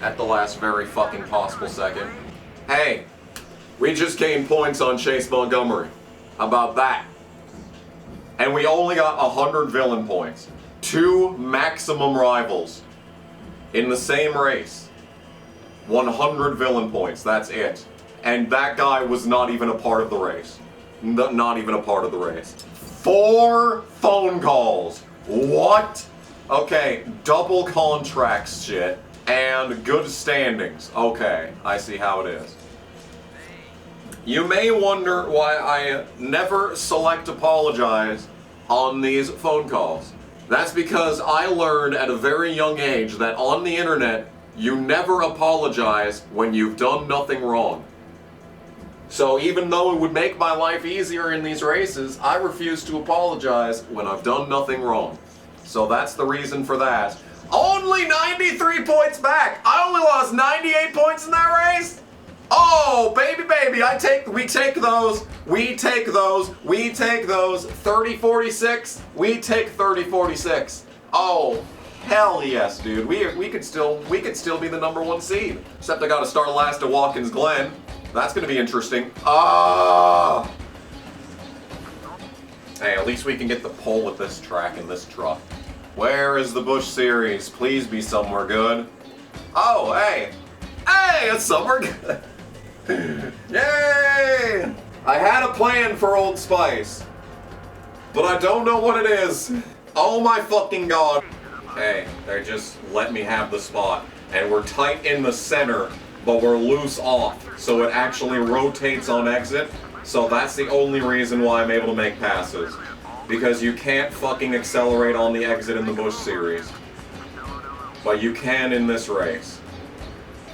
at the last very fucking possible second. Hey, we just gained points on Chase Montgomery. How about that? And we only got 100 villain points. 2 maximum rivals in the same race. 100 villain points, that's it. And that guy was not even a part of the race. Not even a part of the race. 4 phone calls. What? Okay, double contracts shit. And good standings. Okay, I see how it is. You may wonder why I never select apologize on these phone calls. That's because I learned at a very young age that on the internet, you never apologize when you've done nothing wrong. So even though it would make my life easier in these races, I refuse to apologize when I've done nothing wrong. So that's the reason for that. Only 93 points back! I only lost 98 points in that race? Oh, baby, we take those, 30-46, we take 30-46. Oh, hell yes, dude, we could still be the #1 seed. Except I gotta start last at Watkins Glen. That's gonna be interesting. Hey, at least we can get the pole with this track and this truck. Where is the Busch Series? Please be somewhere good. Oh, hey, it's somewhere good. Yay! I had a plan for Old Spice, but I don't know what it is. Oh my fucking god. Hey, they just let me have the spot. And we're tight in the center, but we're loose off. So it actually rotates on exit. So that's the only reason why I'm able to make passes. Because you can't fucking accelerate on the exit in the Busch Series. But you can in this race.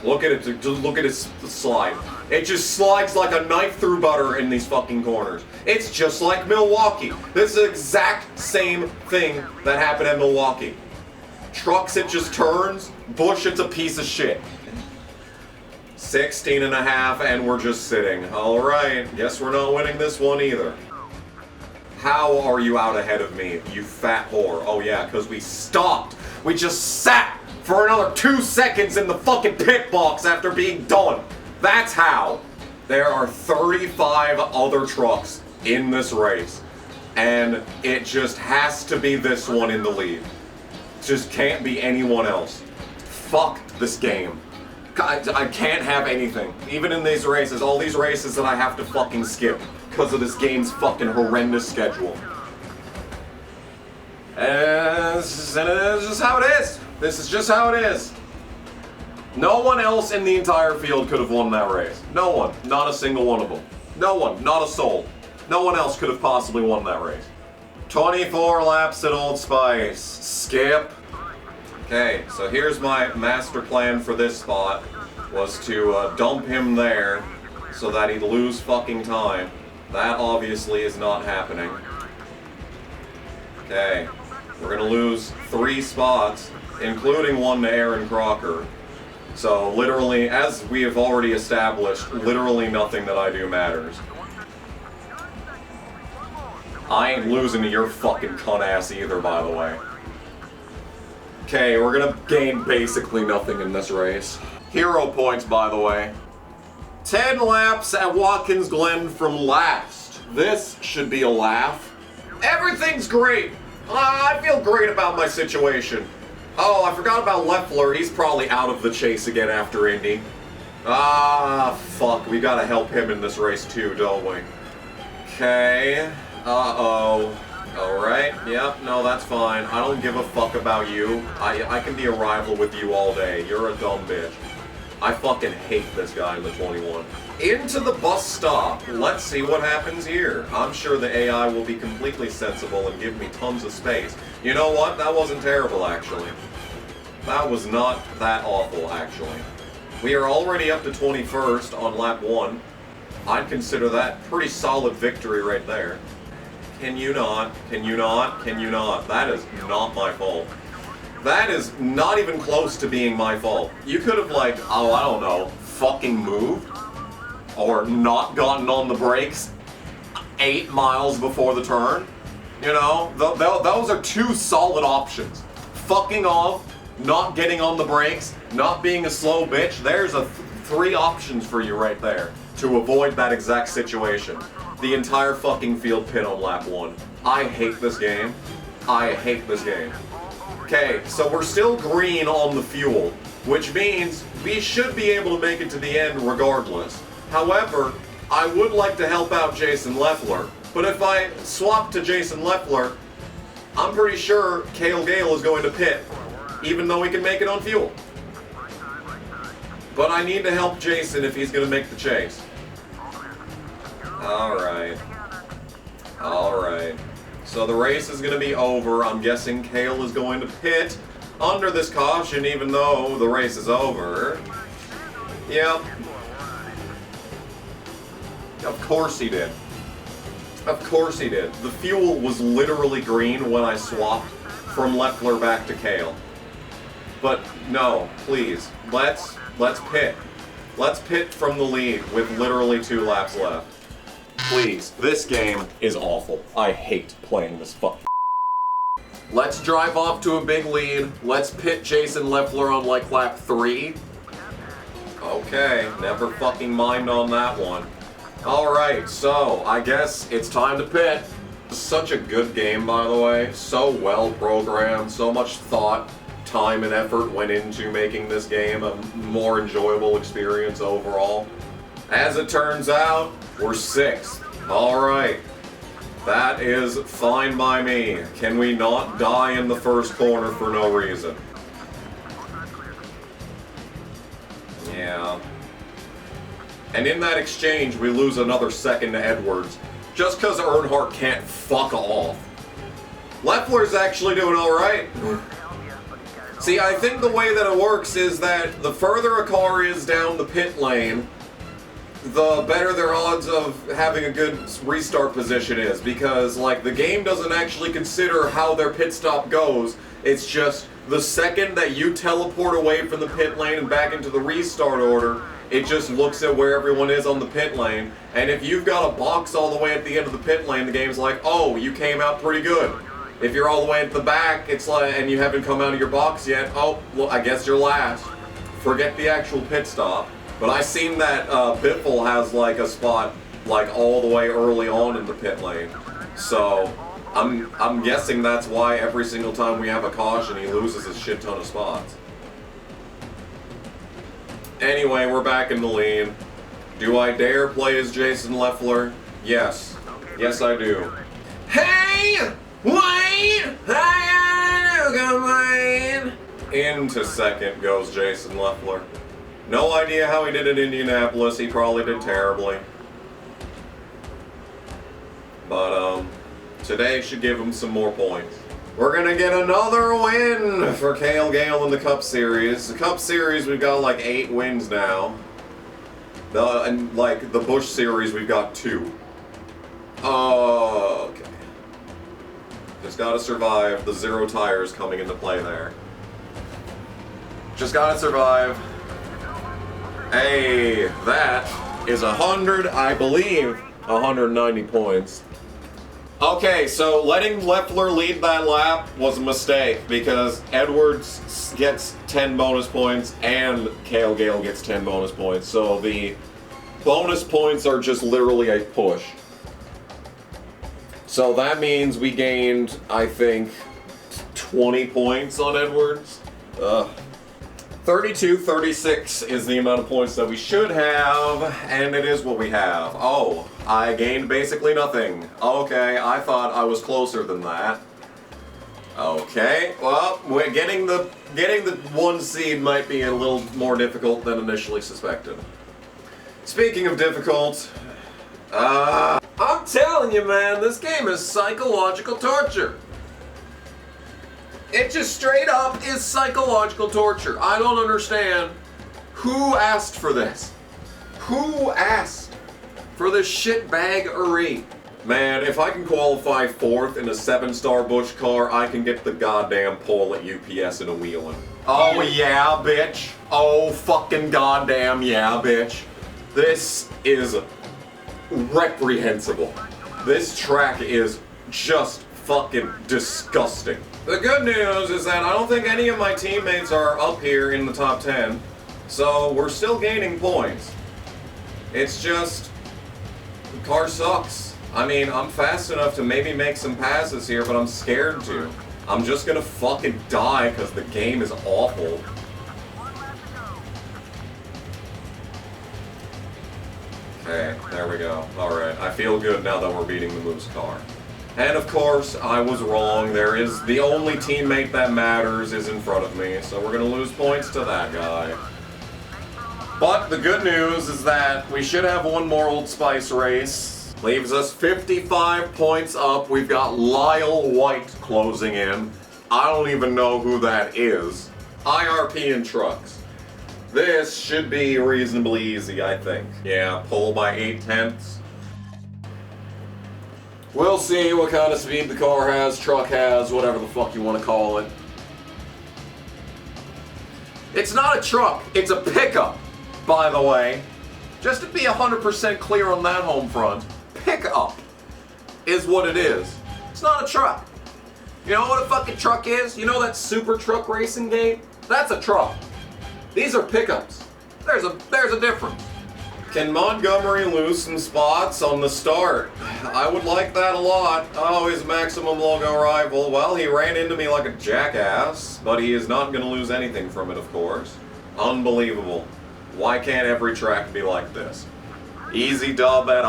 Look at it, just look at its slide. It just slides like a knife through butter in these fucking corners. It's just like Milwaukee. This is the exact same thing that happened at Milwaukee. Trucks, it just turns. Busch, it's a piece of shit. 16.5, and we're just sitting. Alright, guess we're not winning this one either. How are you out ahead of me, you fat whore? Oh yeah, because we stopped. We just sat for another 2 seconds in the fucking pit box after being done. That's how. There are 35 other trucks in this race, and it just has to be this one in the lead. It just can't be anyone else. Fuck this game. I can't have anything. Even in these races, all these races that I have to fucking skip because of this game's fucking horrendous schedule. And this is just how it is. This is just how it is. No one else in the entire field could have won that race. No one. Not a single one of them. No one. Not a soul. No one else could have possibly won that race. 24 laps at Old Spice. Skip. Okay, so here's my master plan for this spot, was to dump him there so that he'd lose fucking time. That obviously is not happening. Okay, we're gonna lose 3 spots, including one to ERIN CROCKER. So literally, as we have already established, literally nothing that I do matters. I ain't losing to your fucking cunt ass either, by the way. Okay, we're gonna gain basically nothing in this race. Hero points, by the way. 10 laps at Watkins Glen from last. This should be a laugh. Everything's great. I feel great about my situation. Oh, I forgot about Leffler. He's probably out of the chase again after Indy. Ah, fuck. We gotta help him in this race too, don't we? Okay. Uh-oh. Alright, yep, no, that's fine. I don't give a fuck about you. I can be a rival with you all day. You're a dumb bitch. I fucking hate this guy in the 21. Into the bus stop. Let's see what happens here. I'm sure the AI will be completely sensible and give me tons of space. You know what? That wasn't terrible, actually. That was not that awful, actually. We are already up to 21st on lap 1. I'd consider that pretty solid victory right there. Can you not? Can you not? Can you not? That is not my fault. That is not even close to being my fault. You could have, like, oh, I don't know, fucking moved. Or not gotten on the brakes 8 miles before the turn. You know, those are 2 solid options. Fucking off, not getting on the brakes, not being a slow bitch. There's 3 options for you right there to avoid that exact situation. The entire fucking field pit on lap 1. I hate this game. I hate this game. Okay, so we're still green on the fuel, which means we should be able to make it to the end regardless. However, I would like to help out Jason Leffler, but if I swap to Jason Leffler, I'm pretty sure Cale Gale is going to pit, even though he can make it on fuel. But I need to help Jason if he's going to make the chase. Alright. Alright. So the race is going to be over. I'm guessing Cale is going to pit under this caution, even though the race is over. Yep. Of course he did. Of course he did. The fuel was literally green when I swapped from Leffler back to Cale. But no, please, let's pit. Let's pit from the lead with literally 2 laps left. Please, this game is awful. I hate playing this fuck. Let's drive off to a big lead. Let's pit Jason Leffler on like lap 3. Okay, never fucking mind on that one. Alright, so I guess it's time to pit. Such a good game, by the way. So well programmed, so much thought, time, and effort went into making this game a more enjoyable experience overall. As it turns out, we're 6th. Alright. That is fine by me. Can we not die in the first corner for no reason? Yeah. And in that exchange, we lose another second to Edwards, just because Earnhardt can't fuck off. Leffler's actually doing alright. See, I think the way that it works is that the further a car is down the pit lane, the better their odds of having a good restart position is, because, like, the game doesn't actually consider how their pit stop goes. It's just the second that you teleport away from the pit lane and back into the restart order It just looks at where everyone is on the pit lane, and if you've got a box all the way at the end of the pit lane, the game's like, oh, you came out pretty good. If you're all the way at the back, it's like, and you haven't come out of your box yet, oh, well, I guess you're last. Forget the actual pit stop. But I seen that Pehl has like a spot like all the way early on in the pit lane. So I'm guessing that's why every single time we have a caution, he loses a shit ton of spots. Anyway, we're back in the lead. Do I dare play as Jason Leffler? Yes. Yes, I do. Hey! Wait! Come on! Into second goes Jason Leffler. No idea how he did at Indianapolis. He probably did terribly. But, today should give him some more points. We're gonna get another win for Cale Gale in the Cup Series. The Cup Series, we've got like 8 wins now. And like the Busch Series, we've got 2. Okay. Just gotta survive. The 0 tires coming into play there. Just gotta survive. Hey, that is 100, I believe, 190 points. Okay, so letting Leffler lead that lap was a mistake because Edwards gets 10 bonus points and Cale Gale gets 10 bonus points. So the bonus points are just literally a push. So that means we gained, I think, 20 points on Edwards. 32-36 is the amount of points that we should have, and it is what we have. Oh, I gained basically nothing. Okay, I thought I was closer than that. Okay, well, we're getting the 1 seed might be a little more difficult than initially suspected. Speaking of difficult, I'm telling you, man, this game is psychological torture. It just straight up is psychological torture. I don't understand who asked for this. Who asked for this shitbaggery? Man, if I can qualify 4th in a 7-star Busch car, I can get the goddamn pole at UPS in a wheeling. Oh yeah, bitch. Oh fucking goddamn yeah, bitch. This is reprehensible. This track is just fucking disgusting. The good news is that I don't think any of my teammates are up here in the top 10, so we're still gaining points. It's just, the car sucks. I mean, I'm fast enough to maybe make some passes here, but I'm scared to. I'm just gonna fucking die because the game is awful. Okay, there we go. Alright, I feel good now that we're beating the Moose car. And of course, I was wrong. There is the only teammate that matters is in front of me, so we're gonna lose points to that guy. But the good news is that we should have one more Old Spice race. Leaves us 55 points up. We've got Lyle White closing in. I don't even know who that is. IRP and trucks. This should be reasonably easy, I think. Yeah, pole by 8/10. We'll see what kind of speed the car has, truck has, whatever the fuck you want to call it. It's not a truck, it's a pickup, by the way. Just to be 100% clear on that home front, pickup is what it is. It's not a truck. You know what a fucking truck is? You know that super truck racing game? That's a truck. These are pickups. There's a difference. Can Montgomery lose some spots on the start? I would like that a lot. Oh, his maximum logo rival. Well, he ran into me like a jackass, but he is not going to lose anything from it, of course. Unbelievable. Why can't every track be like this? Easy dub at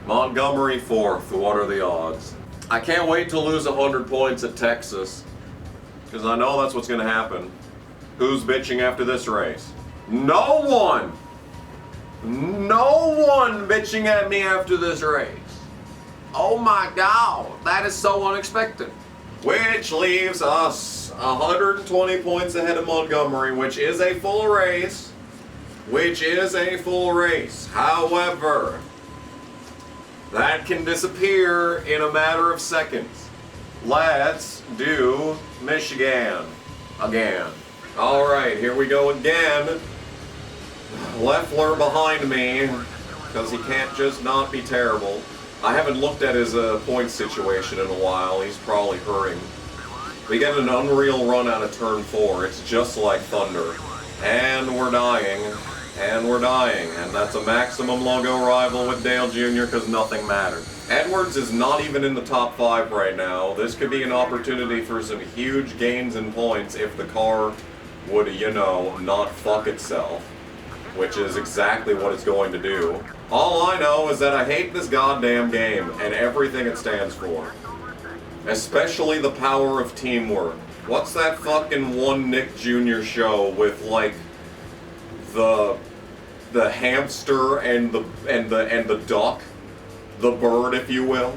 Montgomery 4th. What are the odds? I can't wait to lose 100 points at Texas, because I know that's what's going to happen. Who's bitching after this race? No one! No one bitching at me after this race. Oh my god, that is so unexpected. Which leaves us 120 points ahead of Montgomery, which is a full race. However, that can disappear in a matter of seconds. Let's do Michigan again. Alright, here we go again. Leffler behind me, because he can't just not be terrible. I haven't looked at his point situation in a while. He's probably hurting. We get an unreal run out of turn 4. It's just like thunder. And we're dying. And we're dying. And that's a maximum logo rival with Dale Jr. because nothing mattered. Edwards is not even in the top 5 right now. This could be an opportunity for some huge gains in points if the car would, you know, not fuck itself. Which is exactly what it's going to do. All I know is that I hate this goddamn game and everything it stands for. Especially the power of teamwork. What's that fucking one Nick Jr. show with like the hamster and the duck? The bird, if you will.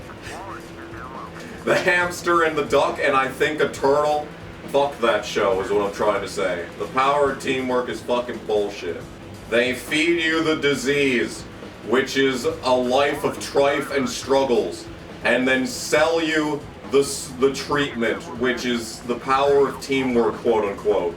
The hamster and the duck, and I think a turtle. Fuck that show is what I'm trying to say. The power of teamwork is fucking bullshit. They feed you the disease, which is a life of strife and struggles, and then sell you the treatment, which is the power of teamwork, quote unquote.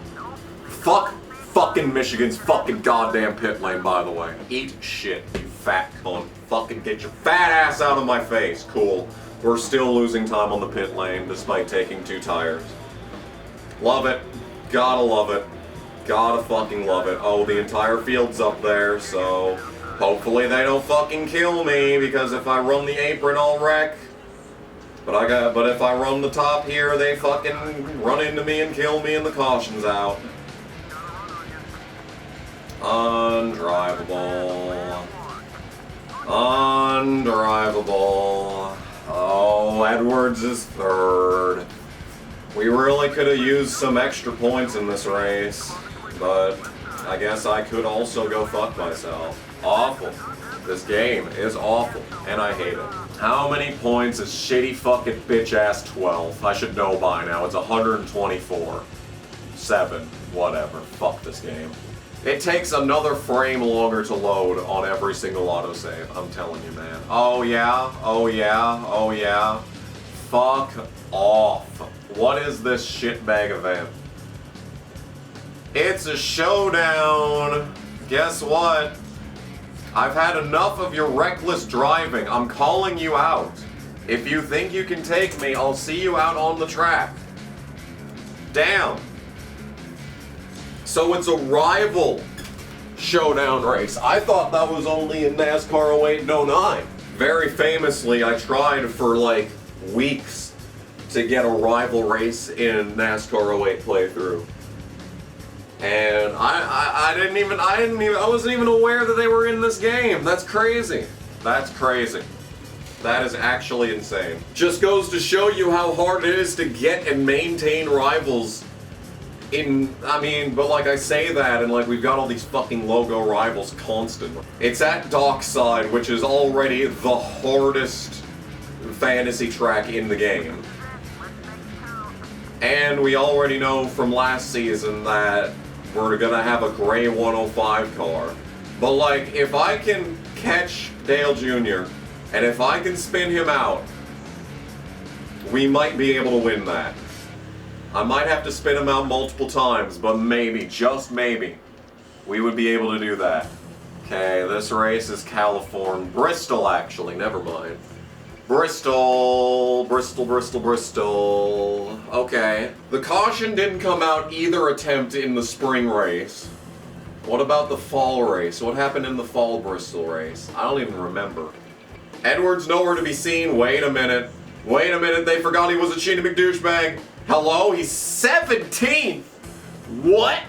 Fuck fucking Michigan's fucking goddamn pit lane, by the way. Eat shit, you fat cunt. Fucking get your fat ass out of my face. Cool. We're still losing time on the pit lane despite taking 2 tires. Love it. Gotta love it. Gotta fucking love it. Oh, the entire field's up there, so hopefully they don't fucking kill me, because if I run the apron, I'll wreck. But if I run the top here, they fucking run into me and kill me and the caution's out. Undrivable. Undrivable. Oh, Edwards is 3rd. We really could have used some extra points in this race, but I guess I could also go fuck myself. Awful. This game is awful, and I hate it. How many points is shitty fucking bitch-ass 12? I should know by now. It's 124. 7. Whatever. Fuck this game. It takes another frame longer to load on every single autosave. I'm telling you, man. Oh yeah? Oh yeah? Oh yeah? Fuck off. What is this shitbag event? It's a showdown. Guess what? I've had enough of your reckless driving. I'm calling you out. If you think you can take me, I'll see you out on the track. Damn. So it's a rival showdown race. I thought that was only in NASCAR 08 and 09. Very famously, I tried for like weeks to get a rival race in NASCAR 08 playthrough. And I wasn't even aware that they were in this game. That's crazy. That's crazy. That is actually insane. Just goes to show you how hard it is to get and maintain rivals but like I say that, and like we've got all these fucking logo rivals constantly. It's at Dockside, which is already the hardest fantasy track in the game. And we already know from last season that we're gonna have a gray 105 car. But like, if I can catch Dale Jr., and if I can spin him out, we might be able to win that. I might have to spin him out multiple times, but maybe, just maybe, we would be able to do that. Okay, this race is California. Bristol, actually, never mind. Bristol. Okay. The caution didn't come out either attempt in the spring race. What about the fall race? What happened in the fall Bristol race? I don't even remember. Edwards nowhere to be seen. Wait a minute. They forgot he was a Shiny McDouchebag. Hello? He's 17th? What?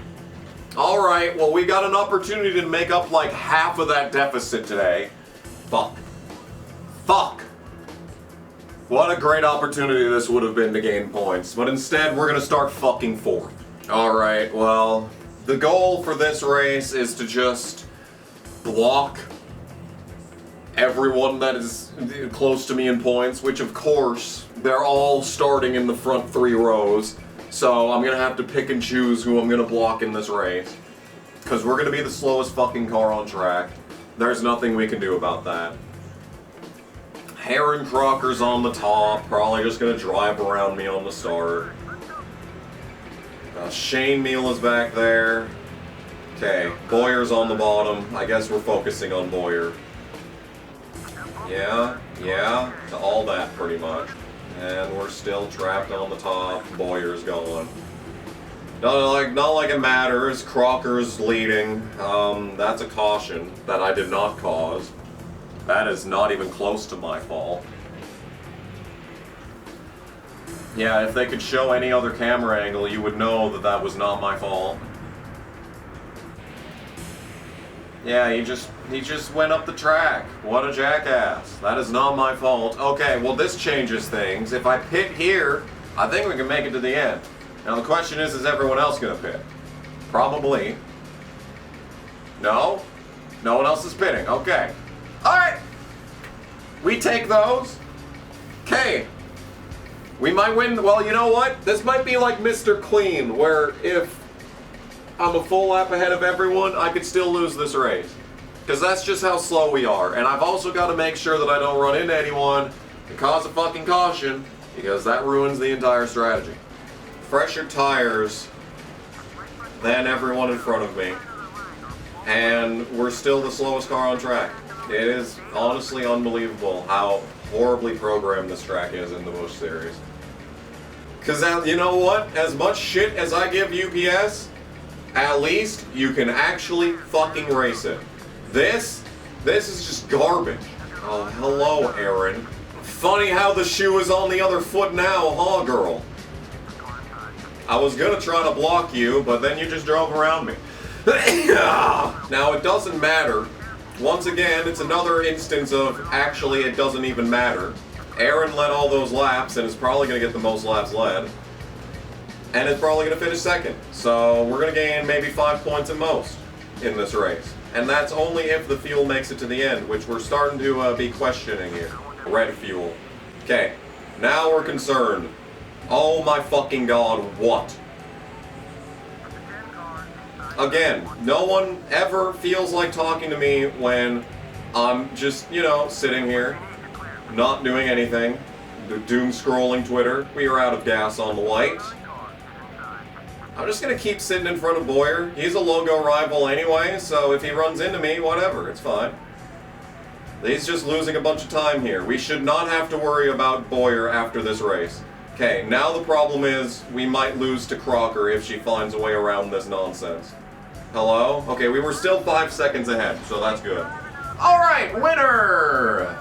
Alright, well we got an opportunity to make up like half of that deficit today. Fuck. What a great opportunity this would have been to gain points. But instead, we're gonna start fucking 4th. Alright, well, the goal for this race is to just block everyone that is close to me in points, which of course, they're all starting in the front 3 rows. So I'm gonna have to pick and choose who I'm gonna block in this race. Because we're gonna be the slowest fucking car on track. There's nothing we can do about that. Heron Crocker's on the top, probably just gonna drive around me on the start. Shane Neal is back there. Okay, Boyer's on the bottom. I guess we're focusing on Boyer. Yeah, to all that pretty much. And we're still trapped on the top. Boyer's going. Not like it matters. Crocker's leading. That's a caution that I did not cause. That is not even close to my fault. Yeah, if they could show any other camera angle, you would know that that was not my fault. Yeah, he just went up the track. What a jackass. That is not my fault. Okay, well this changes things. If I pit here, I think we can make it to the end. Now the question is everyone else gonna pit? Probably. No? No one else is pitting. Okay. Alright! We take those. Okay. We might win. Well, you know what? This might be like Mr. Clean, where if I'm a full lap ahead of everyone, I could still lose this race. Because that's just how slow we are. And I've also got to make sure that I don't run into anyone and cause a fucking caution, because that ruins the entire strategy. Fresher tires than everyone in front of me. And we're still the slowest car on track. It is honestly unbelievable how horribly programmed this track is in the Busch Series. Because you know what? As much shit as I give UPS, at least you can actually fucking race it. This is just garbage. Oh, hello, ERIN. Funny how the shoe is on the other foot now, huh, girl? I was gonna try to block you, but then you just drove around me. Now, it doesn't matter. Once again, it's another instance of actually it doesn't even matter. ERIN led all those laps and is probably gonna get the most laps led. And it's probably going to finish second. So we're going to gain maybe 5 points at most in this race. And that's only if the fuel makes it to the end, which we're starting to be questioning here. Red fuel. Okay, now we're concerned. Oh my fucking god, what? Again, no one ever feels like talking to me when I'm just, you know, sitting here, not doing anything, doom scrolling Twitter. We are out of gas on the white. I'm just gonna keep sitting in front of Boyer. He's a logo rival anyway, so if he runs into me, whatever, it's fine. He's just losing a bunch of time here. We should not have to worry about Boyer after this race. Okay, now the problem is we might lose to Crocker if she finds a way around this nonsense. Hello? Okay, we were still 5 seconds ahead, so that's good. Alright, winner!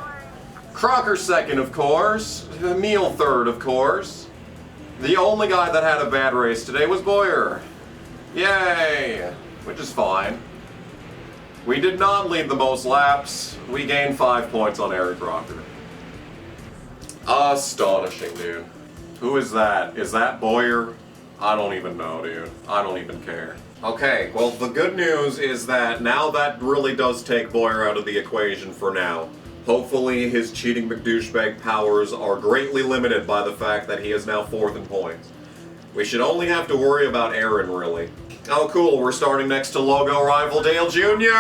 Crocker second, of course. Meal third, of course. The only guy that had a bad race today was Boyer. Yay! Which is fine. We did not lead the most laps. We gained 5 points on Eric Crocker. Astonishing, dude. Who is that? Is that Boyer? I don't even know, dude. I don't even care. Okay, well, the good news is that now that really does take Boyer out of the equation for now. Hopefully his cheating McDouchebag powers are greatly limited by the fact that he is now 4th in points. We should only have to worry about ERIN, really. Oh cool, we're starting next to logo rival Dale Jr.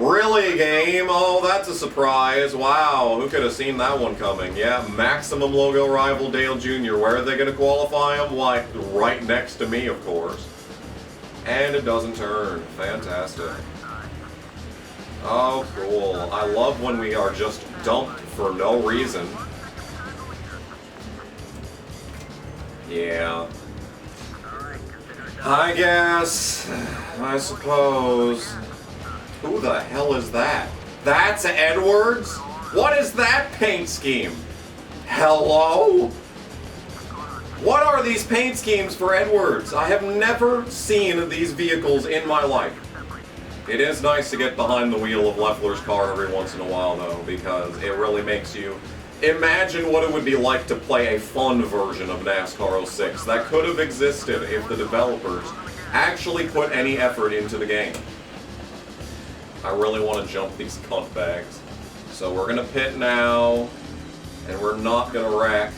Really, game? Oh, that's a surprise. Wow, who could have seen that one coming? Yeah, maximum logo rival Dale Jr. Where are they going to qualify him? Why, right next to me, of course. And it doesn't turn. Fantastic. Oh, cool. I love when we are just dumped for no reason. Yeah. I guess. I suppose. Who the hell is that? That's Edwards? What is that paint scheme? Hello? What are these paint schemes for Edwards? I have never seen these vehicles in my life. It is nice to get behind the wheel of Loeffler's car every once in a while, though, because it really makes you imagine what it would be like to play a fun version of NASCAR 06 that could have existed if the developers actually put any effort into the game. I really want to jump these cunt bags. So we're going to pit now, and we're not going to wreck,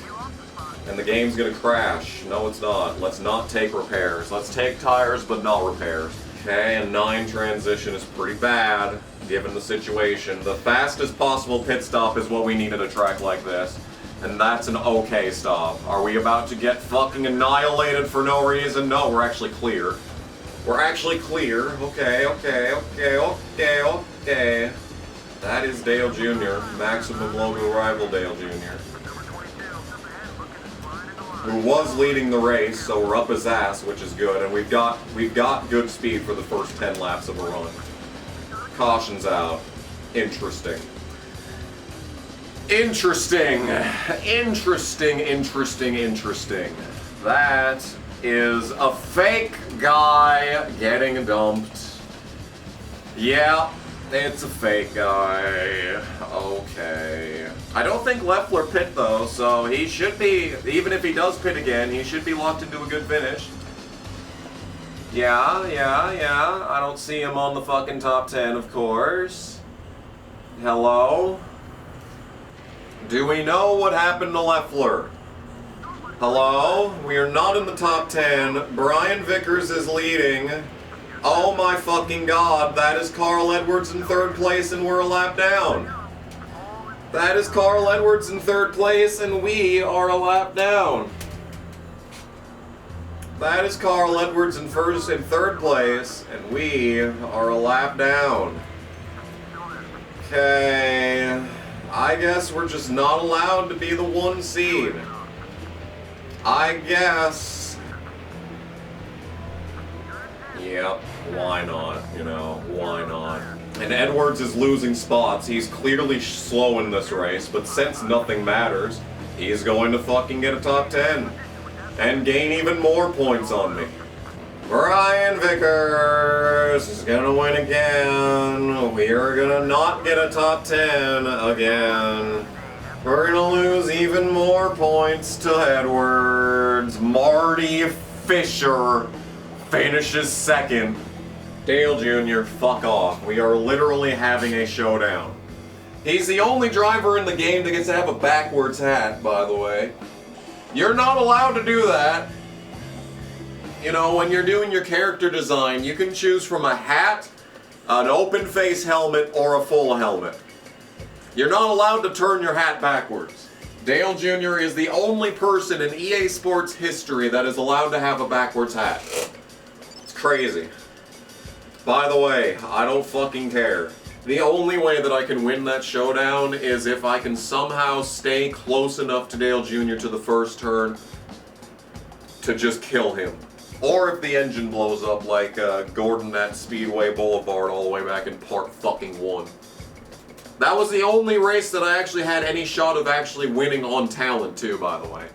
and the game's going to crash. No, it's not. Let's not take repairs. Let's take tires, but not repairs. Okay, a 9 transition is pretty bad, given the situation. The fastest possible pit stop is what we need at a track like this. And that's an okay stop. Are we about to get fucking annihilated for no reason? No, we're actually clear. We're actually clear. Okay. That is Dale Jr., maximum Logan rival Dale Jr., who was leading the race, so we're up his ass, which is good, and we've got good speed for the first 10 laps of a run. Caution's out. Interesting. That is a fake guy getting dumped. Yeah, it's a fake guy. Okay. I don't think Leffler pit though, so he should be, even if he does pit again, he should be locked into a good finish. Yeah. I don't see him on the fucking top 10, of course. Hello? Do we know what happened to Leffler? Hello? We are not in the top 10. Brian Vickers is leading. Oh my fucking god, that is Carl Edwards in 3rd place and we're a lap down. That is Carl Edwards in 3rd place and we are a lap down. That is Carl Edwards in 3rd place and we are a lap down. Okay, I guess we're just not allowed to be the 1 seed. I guess. Yep, why not? You know, why not? And Edwards is losing spots. He's clearly slow in this race, but since nothing matters, he's going to fucking get a top 10 and gain even more points on me. Brian Vickers is gonna win again. We are gonna not get a top 10 again. We're gonna lose even more points to Edwards. Marty Fisher finishes 2nd. Dale Jr., fuck off. We are literally having a showdown. He's the only driver in the game that gets to have a backwards hat, by the way. You're not allowed to do that. You know, when you're doing your character design, you can choose from a hat, an open face helmet, or a full helmet. You're not allowed to turn your hat backwards. Dale Jr. is the only person in EA Sports history that is allowed to have a backwards hat. It's crazy. By the way, I don't fucking care. The only way that I can win that showdown is if I can somehow stay close enough to Dale Jr. to the first turn to just kill him. Or if the engine blows up like Gordon at Speedway Boulevard all the way back in part fucking 1. That was the only race that I actually had any shot of actually winning on talent too, by the way.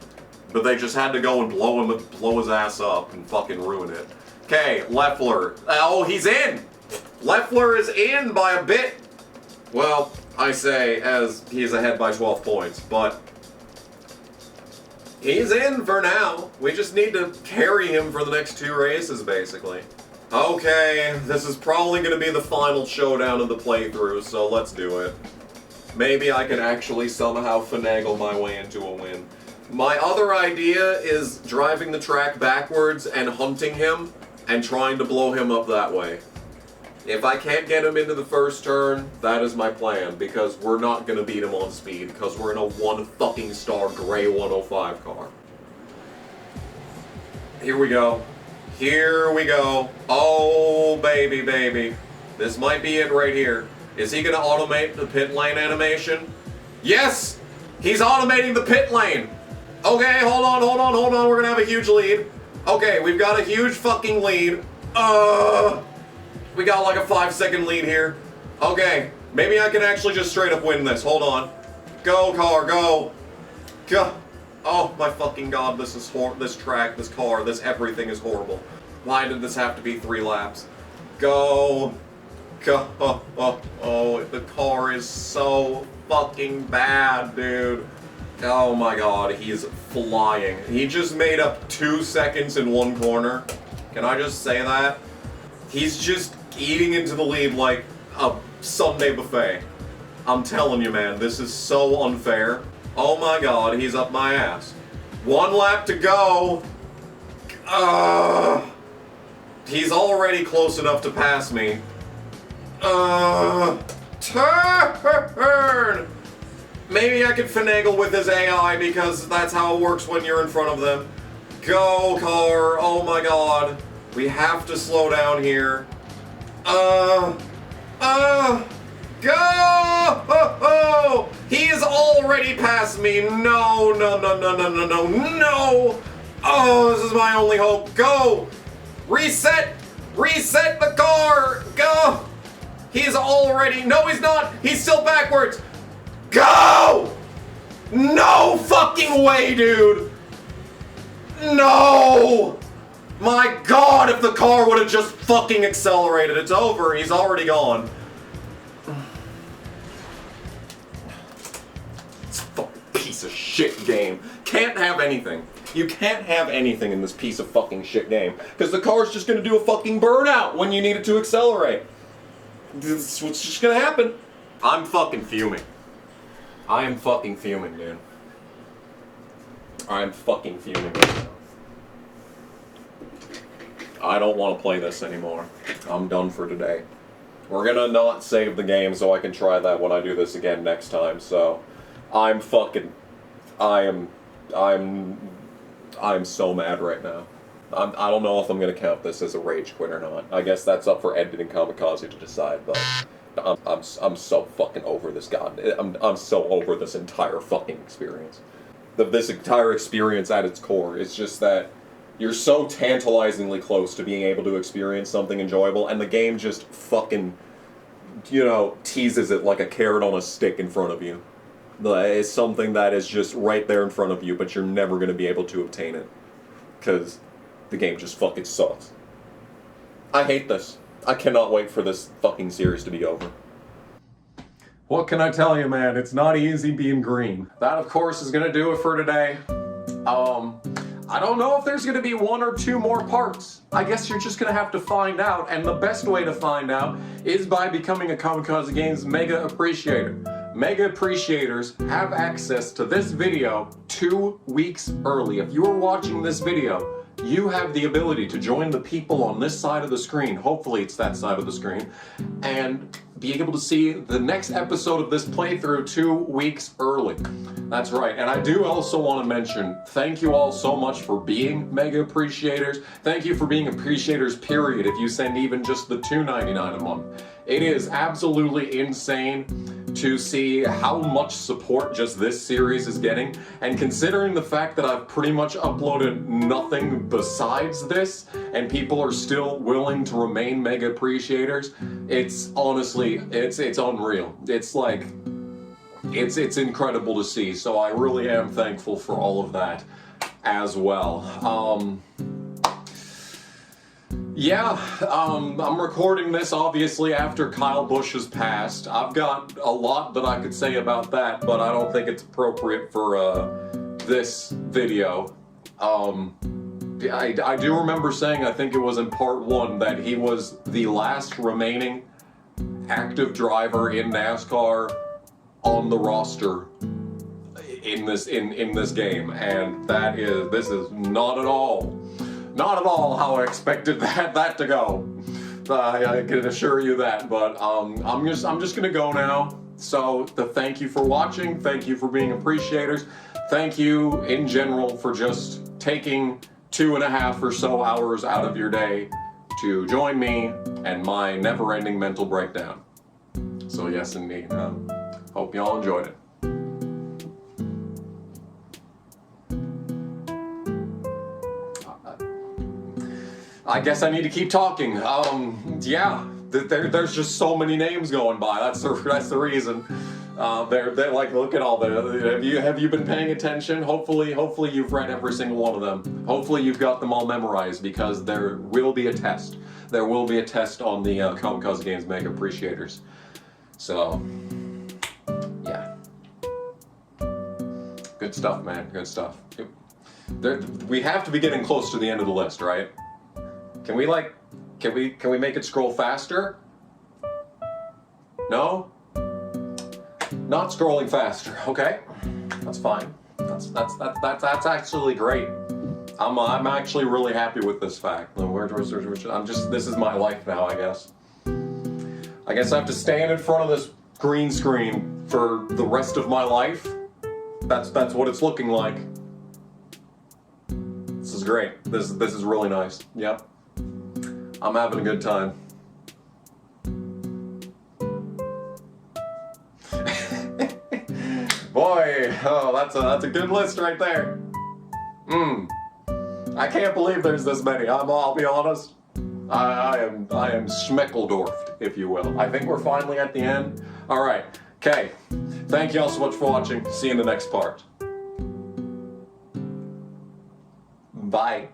But they just had to go and blow his ass up and fucking ruin it. Okay, Leffler. Oh, he's in! Leffler is in by a bit. Well, I say as he's ahead by 12 points, but he's in for now. We just need to carry him for the next 2 races, basically. Okay, this is probably going to be the final showdown of the playthrough, so let's do it. Maybe I can actually somehow finagle my way into a win. My other idea is driving the track backwards and hunting him and trying to blow him up that way. If I can't get him into the first turn, that is my plan, because we're not going to beat him on speed, because we're in a 1 fucking star gray 105 car. Here we go. Here we go. Oh, baby, baby. This might be it right here. Is he going to automate the pit lane animation? Yes! He's automating the pit lane! Okay, hold on. We're going to have a huge lead. Okay, we've got a huge fucking lead. We got like a 5-second lead here. Okay, maybe I can actually just straight up win this. Hold on. Go, car, go. Go. Oh my fucking god, this is this track, this car, this everything is horrible. Why did this have to be 3 laps? Go. Go. Oh, the car is so fucking bad, dude. Oh my god, he's flying. He just made up 2 seconds in 1 corner. Can I just say that? He's just eating into the lead like a Sunday buffet. I'm telling you, man, this is so unfair. Oh my god, he's up my ass. 1 lap to go. He's already close enough to pass me. Turn! Maybe I could finagle with his AI because that's how it works when you're in front of them. Go, car. Oh my god. We have to slow down here. Go! Oh, he is already past me. No, no, no, no, no, no, no, no. Oh, this is my only hope. Go! Reset! Reset the car! Go! He's already... No, he's not! He's still backwards! Go! No fucking way, dude! No! My God, if the car would have just fucking accelerated. It's over. He's already gone. It's a fucking piece of shit game. Can't have anything. You can't have anything in this piece of fucking shit game. Because the car's just gonna do a fucking burnout when you need it to accelerate. This is what's just gonna happen. I'm fucking fuming. I am fucking fuming, dude. I'm fucking fuming right now. I don't want to play this anymore. I'm done for today. We're gonna not save the game so I can try that when I do this again next time, so... I'm so mad right now. I don't know if I'm gonna count this as a rage quit or not. I guess that's up for editing Kamikaze to decide, but... I'm so fucking over this I'm so over this entire fucking experience. This entire experience at its core is just that you're so tantalizingly close to being able to experience something enjoyable, and the game just fucking, you know, teases it like a carrot on a stick in front of you. It's something that is just right there in front of you, but you're never going to be able to obtain it. Because the game just fucking sucks. I hate this. I cannot wait for this fucking series to be over. What can I tell you, man? It's not easy being green. That, of course, is going to do it for today. I don't know if there's going to be 1 or 2 more parts. I guess you're just going to have to find out, and the best way to find out is by becoming a Kamikaze Games Mega Appreciator. Mega Appreciators have access to this video 2 weeks early. If you are watching this video, you have the ability to join the people on this side of the screen, hopefully it's that side of the screen, and be able to see the next episode of this playthrough 2 weeks early. That's right, and I do also want to mention, thank you all so much for being Mega Appreciators. Thank you for being Appreciators, period, if you send even just the $2.99 a month. It is absolutely insane to see how much support just this series is getting, and considering the fact that I've pretty much uploaded nothing besides this, and people are still willing to remain Mega Appreciators, it's honestly, it's unreal. It's like, it's incredible to see, so I really am thankful for all of that as well. Yeah, I'm recording this obviously after Kyle Busch has passed. I've got a lot that I could say about that, but I don't think it's appropriate for this video. I do remember saying, I think it was in part 1, that he was the last remaining active driver in NASCAR on the roster in this game, and this is not at all how I expected that to go. I can assure you that, but I'm just gonna go now. So thank you for watching, thank you for being Appreciators, thank you in general for just taking 2.5 or so hours out of your day to join me and my never-ending mental breakdown. So yes indeed, hope y'all enjoyed it. I guess I need to keep talking. Yeah, there's just so many names going by. That's the reason. They're like, look at all the. Have you been paying attention? Hopefully you've read every single one of them. Hopefully you've got them all memorized, because there will be a test. There will be a test on the Kamikaze Games Mega Appreciators. So, yeah. Good stuff, man. Good stuff. We have to be getting close to the end of the list, right? Can we make it scroll faster? No? Not scrolling faster. Okay, that's fine. That's actually great. I'm actually really happy with this fact. This is my life now, I guess. I guess I have to stand in front of this green screen for the rest of my life. That's what it's looking like. This is great. This is really nice. Yep. I'm having a good time. Boy, oh, that's a good list right there. I can't believe there's this many. I'll be honest. I am schmeckledorfed, if you will. I think we're finally at the end. All right. Okay. Thank you all so much for watching. See you in the next part. Bye.